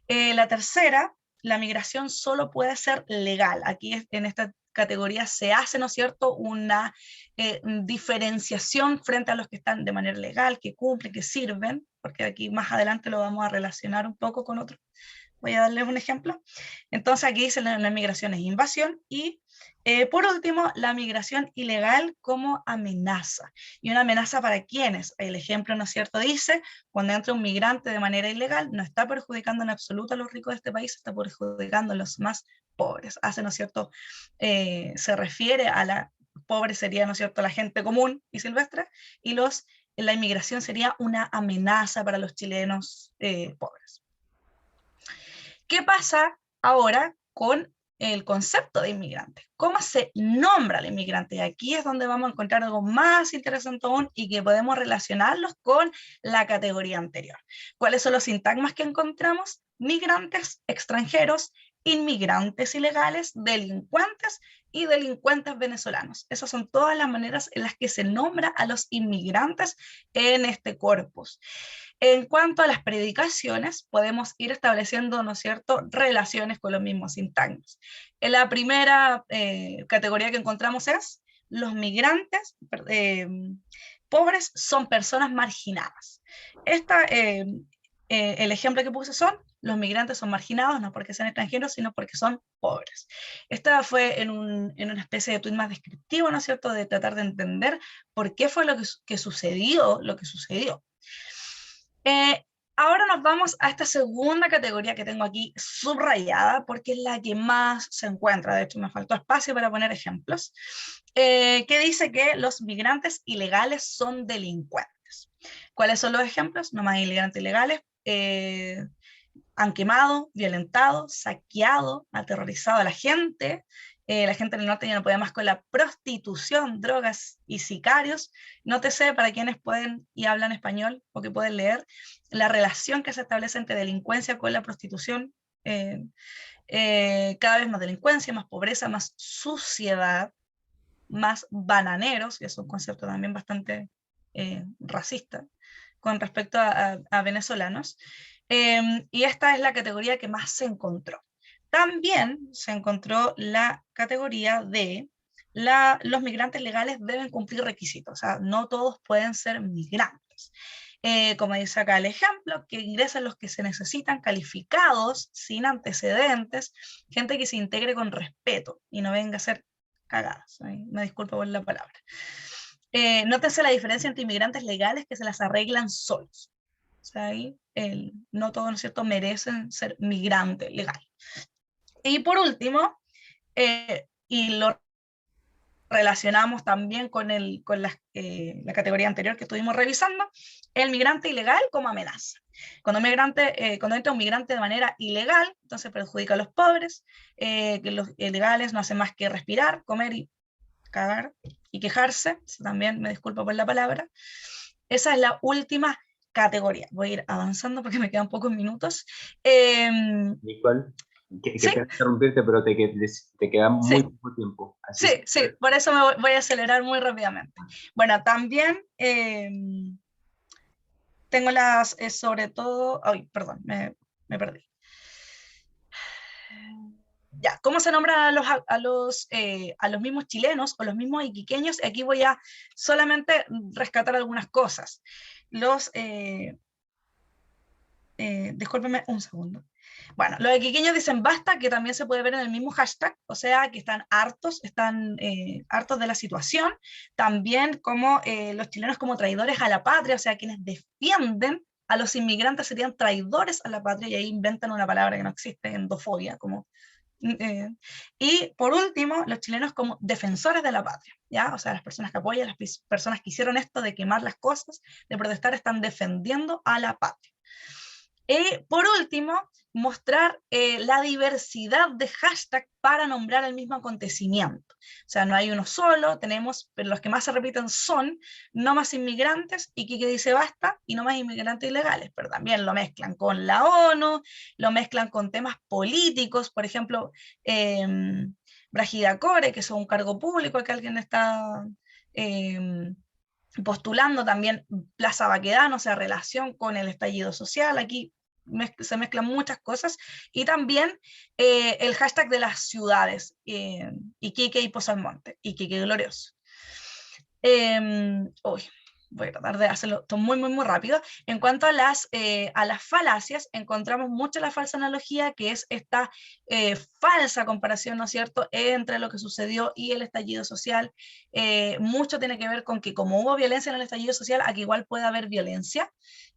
La tercera: la migración solo puede ser legal. Aquí en esta categoría se hace, ¿no es cierto?, una diferenciación frente a los que están de manera legal, que cumplen, que sirven, porque aquí más adelante lo vamos a relacionar un poco con otro. Voy a darles un ejemplo. Entonces aquí dice la migración es invasión y por último la migración ilegal como amenaza. ¿Y una amenaza para quiénes? El ejemplo, ¿no es cierto?, dice: cuando entra un migrante de manera ilegal no está perjudicando en absoluto a los ricos de este país, está perjudicando a los más pobres. Hace, ¿no es cierto?, se refiere a la pobre sería, ¿no es cierto?, la gente común y silvestre, y la inmigración sería una amenaza para los chilenos pobres. ¿Qué pasa ahora con el concepto de inmigrante? ¿Cómo se nombra al inmigrante? Y aquí es donde vamos a encontrar algo más interesante aún y que podemos relacionarlos con la categoría anterior. ¿Cuáles son los sintagmas que encontramos? Migrantes, extranjeros, inmigrantes ilegales, delincuentes y delincuentes venezolanos. Esas son todas las maneras en las que se nombra a los inmigrantes en este corpus. En cuanto a las predicaciones, podemos ir estableciendo, ¿no es cierto?, relaciones con los mismos sintagmas. En la primera categoría que encontramos es los migrantes pobres son personas marginadas. El ejemplo que puse son, los migrantes son marginados, no porque sean extranjeros, sino porque son pobres. Esta fue en una especie de tuit más descriptivo, ¿no es cierto?, de tratar de entender por qué fue lo que sucedió, lo que sucedió. Ahora nos vamos a esta segunda categoría que tengo aquí subrayada, porque es la que más se encuentra. De hecho, me faltó espacio para poner ejemplos, que dice que los migrantes ilegales son delincuentes. ¿Cuáles son los ejemplos? Nomás inmigrantes ilegales. Han quemado, violentado, saqueado, aterrorizado a la gente. La gente en el norte ya no podía más con la prostitución, drogas y sicarios. Nótese, para quienes pueden y hablan español o que pueden leer, la relación que se establece entre delincuencia con la prostitución. Cada vez más delincuencia, más pobreza, más suciedad, más bananeros, que es un concepto también bastante racista con respecto a venezolanos. Y esta es la categoría que más se encontró. También se encontró la categoría de los migrantes legales deben cumplir requisitos, o sea, no todos pueden ser migrantes. Como dice acá el ejemplo, que ingresen los que se necesitan, calificados, sin antecedentes, gente que se integre con respeto y no venga a ser cagadas. Me disculpo por la palabra. Nótense la diferencia entre inmigrantes legales que se las arreglan solos. O sea, ahí no todos, ¿no es cierto?, merecen ser migrante legal. Y por último, y lo relacionamos también con la categoría anterior que estuvimos revisando, el migrante ilegal como amenaza. Cuando entra un migrante de manera ilegal, entonces perjudica a los pobres, que los ilegales no hacen más que respirar, comer y cagar y quejarse. Eso también me disculpo por la palabra. Esa es la última categoría. Voy a ir avanzando porque me quedan pocos minutos. Nicole, qué ¿sí? pena interrumpirte, pero te queda muy Sí. poco tiempo. Así Sí, sí, por eso voy a acelerar muy rápidamente. Bueno, también tengo sobre todo, ay, perdón, me perdí. Ya, ¿cómo se nombra a los mismos chilenos o los mismos iquiqueños? Aquí voy a solamente rescatar algunas cosas. Discúlpeme un segundo. Bueno, los iquiqueños dicen basta, que también se puede ver en el mismo hashtag, o sea, que están hartos de la situación. También como los chilenos como traidores a la patria, o sea, quienes defienden a los inmigrantes serían traidores a la patria, y ahí inventan una palabra que no existe, endofobia, como... y por último, los chilenos como defensores de la patria, ¿ya? O sea, las personas que apoyan, las personas que hicieron esto de quemar las cosas, de protestar, están defendiendo a la patria. Por último, mostrar la diversidad de hashtag para nombrar el mismo acontecimiento. O sea, no hay uno solo, pero los que más se repiten son no más inmigrantes, Iquique dice basta, y no más inmigrantes ilegales, pero también lo mezclan con la ONU, lo mezclan con temas políticos, por ejemplo, Brigida Core, que es un cargo público que alguien está... postulando, también Plaza Baquedano, o sea, relación con el estallido social. Aquí se mezclan muchas cosas, y también el hashtag de las ciudades, Iquique y Pozo Almonte, Iquique glorioso. Voy a tratar de hacerlo muy, muy, muy rápido. En cuanto a las falacias, encontramos mucho la falsa analogía, que es esta falsa comparación, ¿no es cierto?, entre lo que sucedió y el estallido social. Mucho tiene que ver con que como hubo violencia en el estallido social, aquí igual puede haber violencia.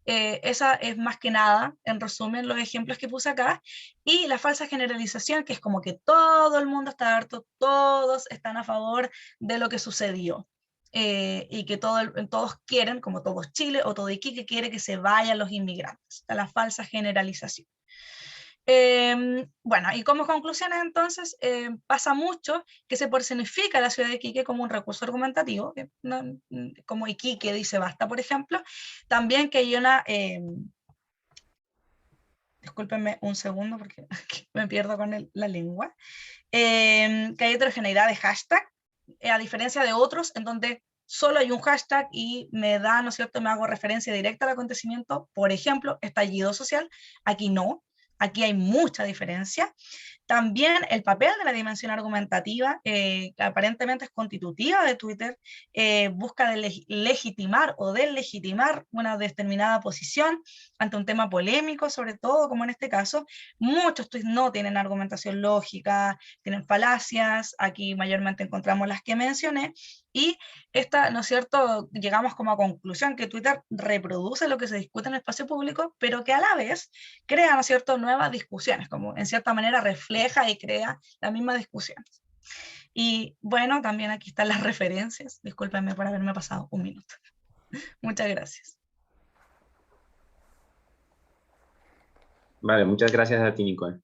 Esa es más que nada, en resumen, los ejemplos que puse acá. Y la falsa generalización, que es como que todo el mundo está harto, todos están a favor de lo que sucedió. Y que todos quieren, como todo Chile o todo Iquique quiere que se vayan los inmigrantes. Está la falsa generalización. Bueno, y como conclusiones entonces, pasa mucho que se personifica la ciudad de Iquique como un recurso argumentativo, como Iquique dice basta, por ejemplo. También que hay una... discúlpenme un segundo porque me pierdo con la lengua. Que hay heterogeneidad de hashtag, a diferencia de otros en donde solo hay un hashtag y me da, ¿no es cierto?, me hago referencia directa al acontecimiento, por ejemplo, estallido social. Aquí no, aquí hay mucha diferencia. También el papel de la dimensión argumentativa, que aparentemente es constitutiva de Twitter, busca legitimar o deslegitimar una determinada posición ante un tema polémico, sobre todo como en este caso. Muchos tweets no tienen argumentación lógica, tienen falacias, aquí mayormente encontramos las que mencioné, y esta, ¿no es cierto?, llegamos como a conclusión que Twitter reproduce lo que se discute en el espacio público, pero que a la vez crea, ¿no es cierto?, nuevas discusiones, como en cierta manera refleja y crea las mismas discusiones. Y bueno, también aquí están las referencias. Discúlpenme por haberme pasado un minuto. Muchas gracias. Vale, muchas gracias a ti, Nicole.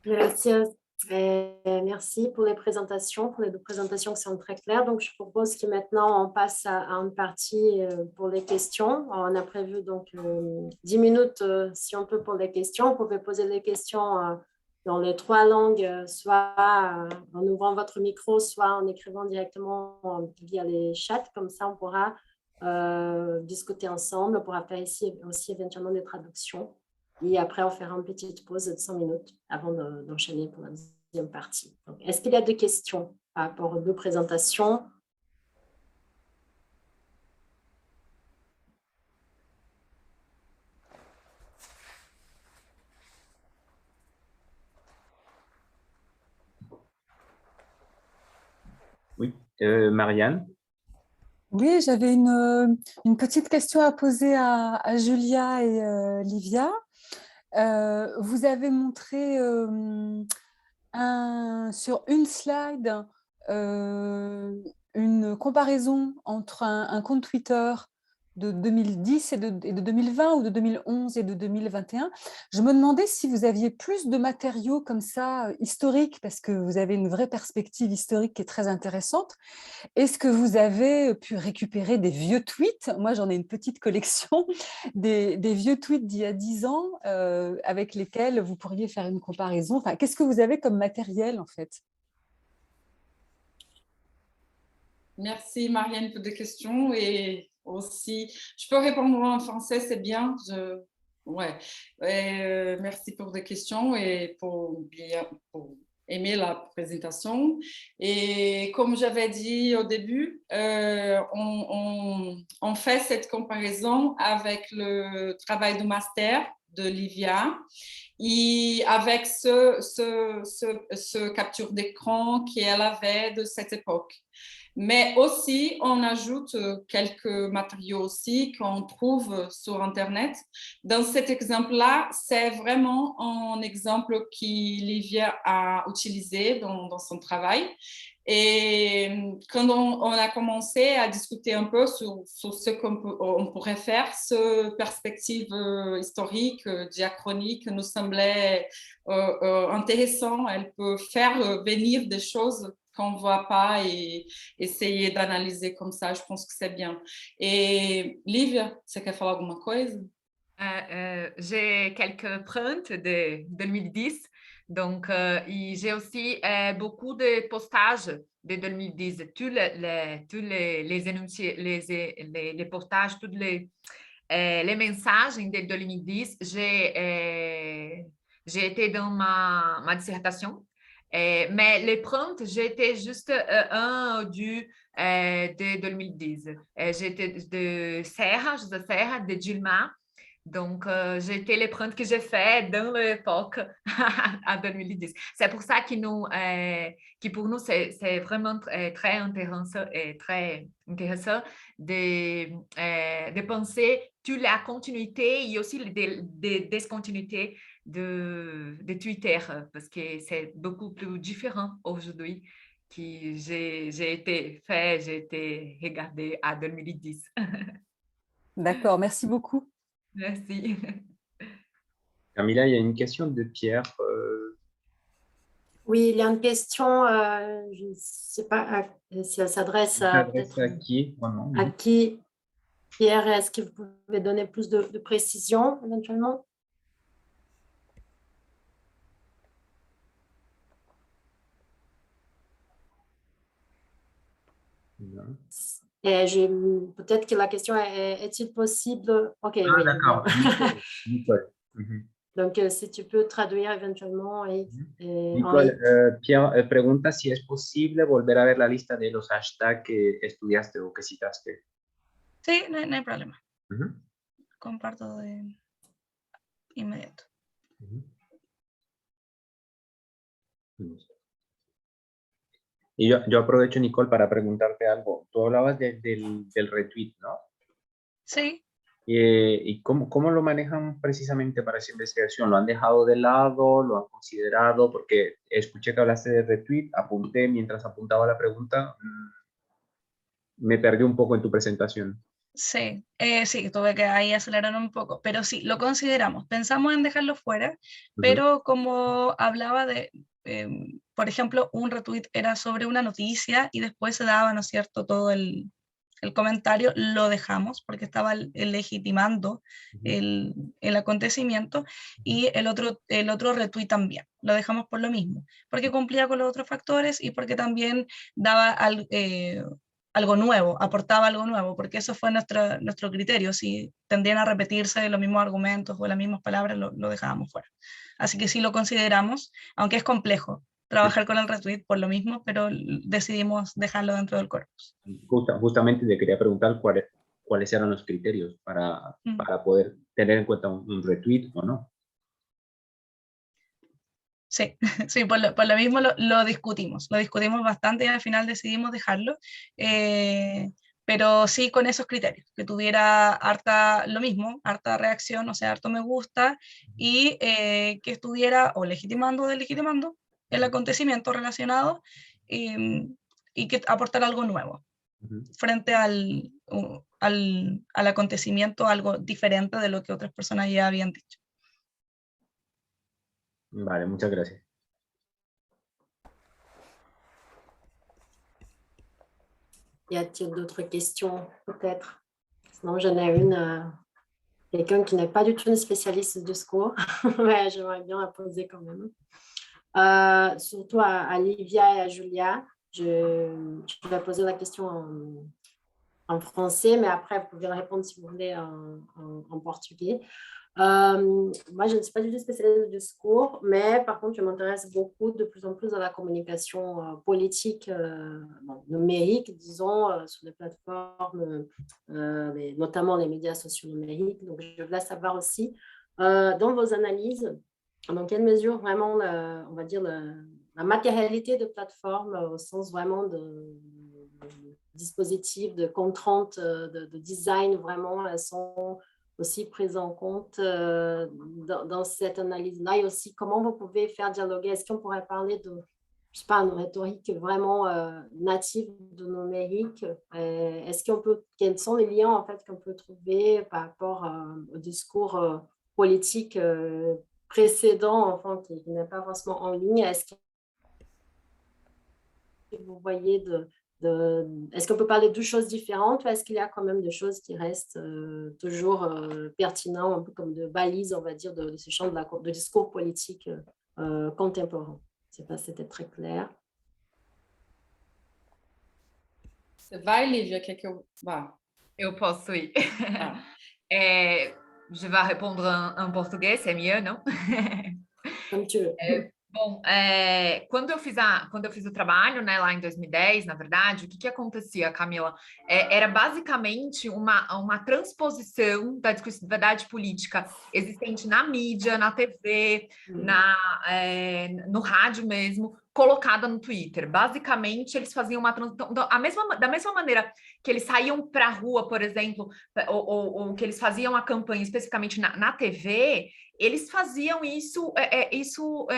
Gracias. Merci pour les présentations, pour les deux présentations qui sont très claires. Donc, je propose que maintenant, on passe à une partie pour les questions. On a prévu donc 10 minutes, si on peut, pour les questions. Vous pouvez poser les questions dans les 3 langues, soit en ouvrant votre micro, soit en écrivant directement via les chats. Comme ça, on pourra discuter ensemble. On pourra faire ici aussi éventuellement des traductions. Et après, on fera une petite pause de 5 minutes avant d'enchaîner pour la deuxième partie. Est-ce qu'il y a des questions par rapport aux deux présentations? Oui, Marianne? Oui, j'avais une petite question à poser à Julia et Livia. Vous avez montré sur une slide une comparaison entre un compte Twitter de 2010 et de 2020 ou de 2011 et de 2021. Je me demandais si vous aviez plus de matériaux comme ça, historiques, parce que vous avez une vraie perspective historique qui est très intéressante. Est-ce que vous avez pu récupérer des vieux tweets? Moi, j'en ai une petite collection, des vieux tweets d'il y a 10 ans avec lesquels vous pourriez faire une comparaison. Enfin, qu'est-ce que vous avez comme matériel, en fait? Merci, Marianne, pour des questions. Et aussi, je peux répondre en français, c'est bien. Ouais. Merci pour des questions et pour aimer la présentation. Et comme j'avais dit au début, on fait cette comparaison avec le travail de master de Livia et avec ce capture d'écran qu'elle avait de cette époque. Mais aussi, on ajoute quelques matériaux aussi qu'on trouve sur Internet. Dans cet exemple-là, c'est vraiment un exemple qu'Olivia a utilisé dans son travail. Et quand on a commencé à discuter un peu sur ce qu'on pourrait faire, ce perspective historique, diachronique, nous semblait intéressant. Elle peut faire venir des choses qu'on ne voit pas et essayer d'analyser comme ça. Je pense que c'est bien. Et Lívia, você quer falar alguma coisa? J'ai quelques prints de 2010. Donc, j'ai aussi beaucoup de postages de 2010, tous les énoncés, les postages, tous les messages de 2010. J'ai été dans ma dissertation, mais les prints, j'étais juste un de 2010. J'étais de Serra, José Serra, de Dilma. Donc, j'ai été les prints que j'ai fait dans l'époque à 2010. C'est pour ça que pour nous, c'est vraiment très intéressant de penser toute la continuité et aussi des discontinuités de Twitter, parce que c'est beaucoup plus différent aujourd'hui que j'ai été regardé à 2010. D'accord, merci beaucoup. Merci. Camilla, il y a une question de Pierre. Oui, il y a une question, je ne sais pas si elle s'adresse à qui, vraiment, à qui. Pierre, est-ce que vous pouvez donner plus de précision éventuellement? Non. Peut-être que la question est-il possible... Ok, Ah, oui. d'accord. Bon. Nicole. Nicole. Mhm. Donc, si tu peux traduire éventuellement. Nicole, Pierre pregunta si es posible volver a ver la lista de los hashtags que estudiaste o que citaste. Sí, no hay problema. Ujú. Comparto de inmediato. Ujú. Listo. Y yo aprovecho, Nicole, para preguntarte algo. Tú hablabas del retweet, ¿no? Sí. ¿Y cómo lo manejan precisamente para esa investigación? ¿Lo han dejado de lado? ¿Lo han considerado? Porque escuché que hablaste de retweet, apunté mientras apuntaba la pregunta, me perdí un poco en tu presentación. Sí, sí, tuve que ahí acelerar un poco, pero sí, lo consideramos. Pensamos en dejarlo fuera, pero como hablaba de, por ejemplo, un retweet era sobre una noticia y después se daba, ¿no es cierto?, todo el comentario, lo dejamos porque estaba legitimando el acontecimiento, y el otro retweet también, lo dejamos por lo mismo, porque cumplía con los otros factores y porque también daba algo nuevo, aportaba algo nuevo, porque eso fue nuestro criterio. Si tendrían a repetirse los mismos argumentos o las mismas palabras, lo dejábamos fuera. Así que sí lo consideramos, aunque es complejo trabajar con el retweet por lo mismo, pero decidimos dejarlo dentro del corpus. Justamente te quería preguntar cuáles eran los criterios para poder tener en cuenta un retweet o no. Sí, sí, por lo mismo lo discutimos bastante y al final decidimos dejarlo, pero sí con esos criterios, que tuviera lo mismo, harta reacción, o sea, harto me gusta, y que estuviera o legitimando o delegitimando el acontecimiento relacionado, y que aportara algo nuevo frente al acontecimiento, algo diferente de lo que otras personas ya habían dicho. Vale, muchas gracias. Y a-t-il d'autres questions, peut-être? Sinon, j'en ai une. Quelqu'un qui n'est pas du tout une spécialiste du discours, mais j'aimerais bien la poser quand même. Surtout à Livia et à Julia. Je vais poser la question en français, mais après, vous pouvez répondre si vous voulez en portugais. Moi, je ne suis pas du tout spécialiste du discours, mais par contre, je m'intéresse beaucoup de plus en plus à la communication politique numérique, disons, sur les plateformes, notamment les médias sociaux numériques. Donc, je voulais savoir aussi, dans vos analyses, dans quelle mesure vraiment, on va dire, la matérialité de plateforme au sens vraiment de dispositifs, de contraintes, de design, vraiment, elles sont aussi prises en compte dans cette analyse-là, et aussi comment vous pouvez faire dialoguer. Est-ce qu'on pourrait parler de, je sais pas, une rhétorique vraiment native de numérique? Quels sont les liens en fait qu'on peut trouver par rapport au discours politique précédent, enfin, qui n'est pas forcément en ligne? Est-ce que vous voyez est-ce qu'on peut parler de deux choses différentes, ou est-ce qu'il y a quand même des choses qui restent toujours pertinentes, un peu comme de balises, on va dire, de ce champ de discours politique contemporain? Je ne sais pas si c'était très clair. Você vai, Lívia? Quer que eu vá? Eu posso ir. Ah. Je vais répondre en português, c'est mieux, não? Comme tu veux. Bom, quando eu fiz o trabalho, né, lá em 2010, na verdade, o que acontecia, Camila? Era basicamente uma transposição da discursividade política existente na mídia, na TV, no rádio mesmo, colocada no Twitter. Basicamente, eles faziam da mesma maneira que eles saíam para a rua, por exemplo, ou que eles faziam a campanha especificamente na TV, eles faziam isso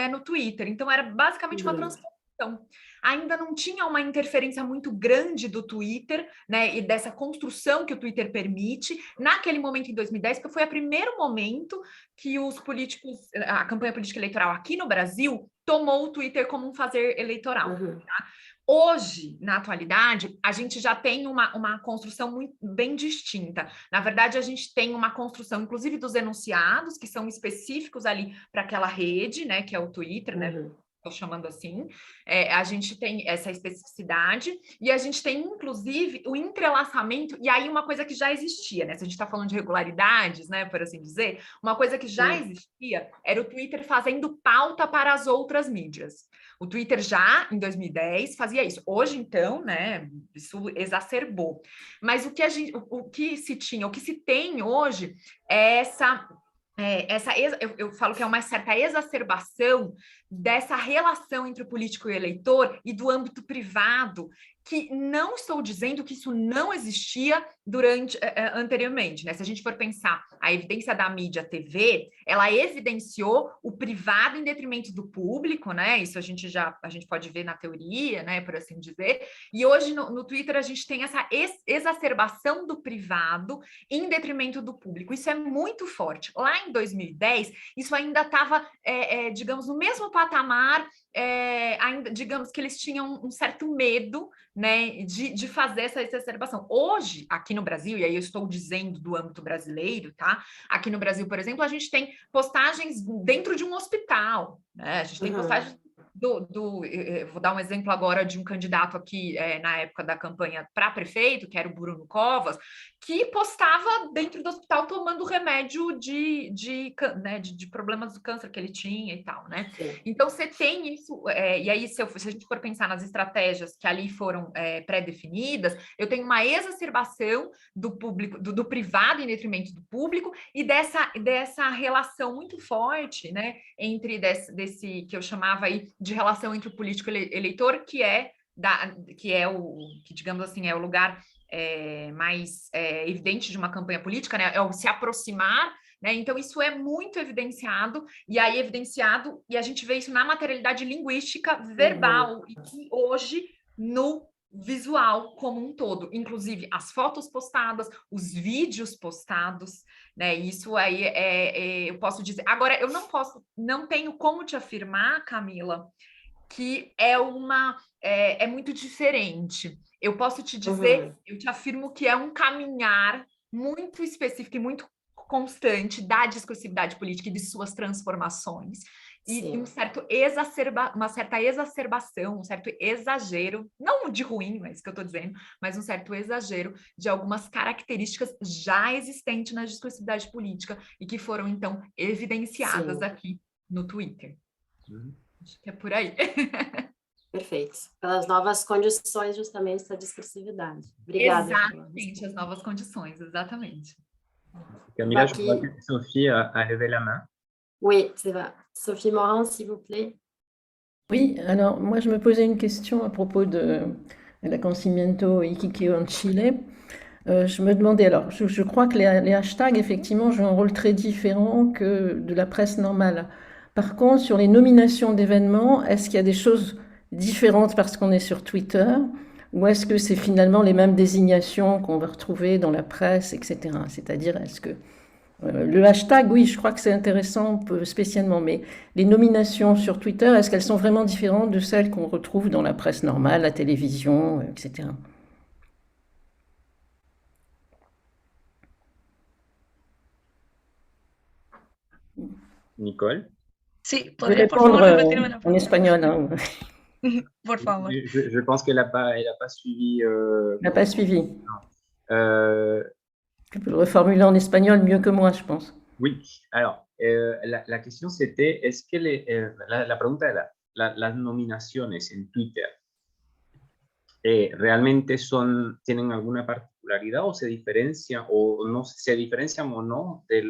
no Twitter. Então, era basicamente uma transposição. Ainda não tinha uma interferência muito grande do Twitter, né, e dessa construção que o Twitter permite. Naquele momento, em 2010, que foi o primeiro momento que os políticos, a campanha política eleitoral aqui no Brasil, tomou o Twitter como um fazer eleitoral. Tá? Hoje, na atualidade, a gente já tem uma construção bem distinta. Na verdade, a gente tem uma construção, inclusive, dos enunciados, que são específicos ali para aquela rede, né, que é o Twitter, né? estou chamando assim, a gente tem essa especificidade e a gente tem, inclusive, o entrelaçamento, e aí uma coisa que já existia, né? Se a gente está falando de regularidades, né, por assim dizer, uma coisa que já existia era o Twitter fazendo pauta para as outras mídias. O Twitter já, em 2010, fazia isso. Hoje, então, né, isso exacerbou. Mas o que se tem hoje é eu falo que é uma certa exacerbação dessa relação entre o político e o eleitor e do âmbito privado, que não estou dizendo que isso não existia anteriormente, né? Se a gente for pensar a evidência da mídia TV, ela evidenciou o privado em detrimento do público, né? Isso a gente pode ver na teoria, né? Por assim dizer. E hoje no Twitter a gente tem essa exacerbação do privado em detrimento do público. Isso é muito forte. Lá em 2010, isso ainda estava, digamos, no mesmo patamar, ainda, digamos que eles tinham um certo medo, né, de fazer essa exacerbação. Hoje, aqui no Brasil, e aí eu estou dizendo do âmbito brasileiro, tá? Aqui no Brasil, por exemplo, a gente tem postagens dentro de um hospital, né? A gente tem postagens vou dar um exemplo agora de um candidato aqui na época da campanha para prefeito, que era o Bruno Covas, que postava dentro do hospital tomando remédio de problemas do câncer que ele tinha e tal, né? Então você tem isso, e aí se a gente for pensar nas estratégias que ali foram pré-definidas, eu tenho uma exacerbação do público, do privado em detrimento do público e dessa relação muito forte, né, entre desse que eu chamava aí de relação entre o político e o eleitor, que digamos assim, é o lugar mais evidente de uma campanha política, né? É o se aproximar, né? Então, isso é muito evidenciado, e a gente vê isso na materialidade linguística verbal, e que hoje, no visual como um todo, inclusive as fotos postadas, os vídeos postados, né? Isso aí eu posso dizer. Agora, eu não tenho como te afirmar, Camila, que é muito diferente. Eu posso te dizer, eu te afirmo que é um caminhar muito específico e muito constante da discursividade política e de suas transformações. E uma certa exacerbação, um certo exagero, não de ruim, mas que eu estou dizendo, mas um certo exagero de algumas características já existentes na discursividade política e que foram, então, evidenciadas aqui no Twitter. Acho que é por aí. Perfeito. Pelas novas condições, justamente, da discursividade. Obrigada. Exatamente, as novas condições, exatamente. Camila, je vois que Sophie a levé la main. Oui, c'est vrai. Sophie Morin, s'il vous plaît. Oui, alors moi je me posais une question à propos de l'acontecimiento Iquique en Chile. Je me demandais, alors je crois que les hashtags effectivement jouent un rôle très différent que de la presse normale. Par contre, sur les nominations d'événements, est-ce qu'il y a des choses différentes parce qu'on est sur Twitter, ou est-ce que c'est finalement les mêmes désignations qu'on va retrouver dans la presse, etc. C'est-à-dire, est-ce que le hashtag, oui, je crois que c'est intéressant spécialement, mais les nominations sur Twitter, est-ce qu'elles sont vraiment différentes de celles qu'on retrouve dans la presse normale, la télévision, etc. Nicole? Sí, Je vais ¿podría por favor répondre repetirme la en pregunta? espagnol. Hein. Por favor. Je pense qu'elle n'a pas suivi. Elle n'a pas suivi. Euh, Tu peux le reformuler en espagnol mieux que moi, je pense. Oui, alors, la question c'était, est-ce que la pregunta era, las nominaciones en Twitter realmente tienen alguna particularidad o se diferencian o no se diferencian o no de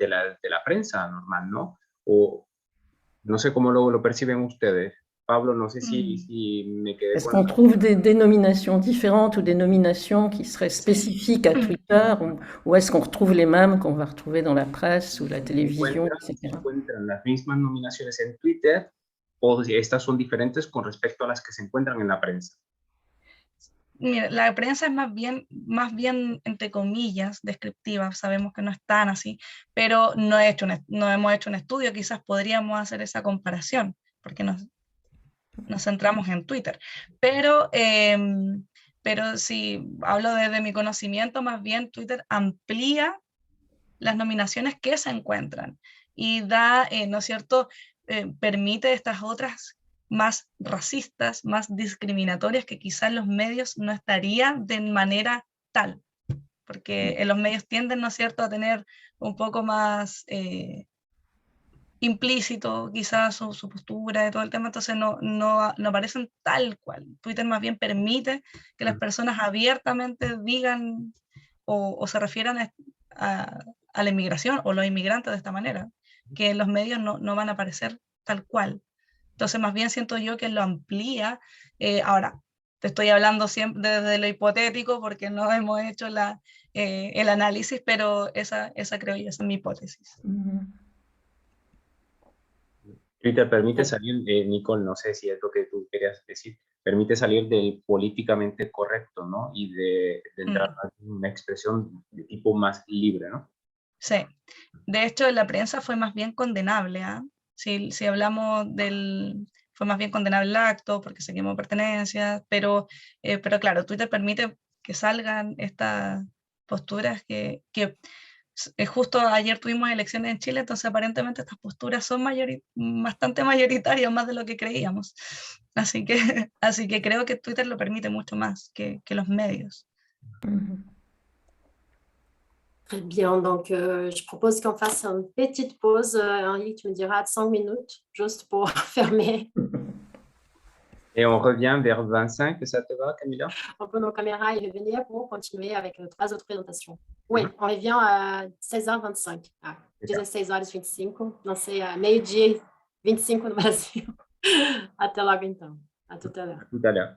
la prensa normal, ¿no? O no sé cómo lo perciben ustedes. Pablo, no sé si me quedé Est-ce qu'on trouve des nominations différentes ou des nominations qui seraient spécifiques à Twitter, ou est-ce qu'on retrouve les mêmes qu'on va retrouver dans la presse ou la télévision, etc. ¿Se encuentran las mismas nominaciones en Twitter o si estas son diferentes con respecto a las que se encuentran en la prensa? Mira, la prensa es más bien, entre comillas, descriptiva. Sabemos que no es tan así, pero no hemos hecho un estudio. Quizás podríamos hacer esa comparación, porque nos centramos en Twitter. Pero si hablo desde mi conocimiento, más bien Twitter amplía las nominaciones que se encuentran y da, ¿no es cierto?, permite estas otras más racistas, más discriminatorias, que quizás los medios no estarían de manera tal, porque en los medios tienden, ¿no es cierto?, a tener un poco más implícito quizás su postura de todo el tema, entonces no aparecen tal cual. Twitter más bien permite que las personas abiertamente digan o se refieran a la inmigración o los inmigrantes de esta manera, que en los medios no van a aparecer tal cual. Entonces, más bien siento yo que lo amplía. Ahora, te estoy hablando siempre desde lo hipotético porque no hemos hecho el análisis, pero esa creo yo, esa es mi hipótesis. Twitter permite salir, Nicole, no sé si es lo que tú querías decir, permite salir del políticamente correcto, ¿no? Y de entrar en una expresión de tipo más libre, ¿no? Sí, de hecho en la prensa fue más bien condenable, ¿eh? Si hablamos fue más bien condenable el acto porque se quemó pertenencias, pero claro, Twitter permite que salgan estas posturas que justo ayer tuvimos elecciones en Chile, entonces aparentemente estas posturas son bastante mayoritarias, más de lo que creíamos. Así que creo que Twitter lo permite mucho más que los medios. Très bien, donc je propose qu'on fasse une petite pause. Henri, tu me diras de 5 minutes, juste pour fermer. Et on revient vers 25, ça te va, Camilla? On peut nos caméras et revenir pour continuer avec 3 autres présentations. Oui, on revient à 16h25. 16h25, não sei, meio-dia 25 no Brasil. Até logo então. À tout à l'heure. Tout à l'heure.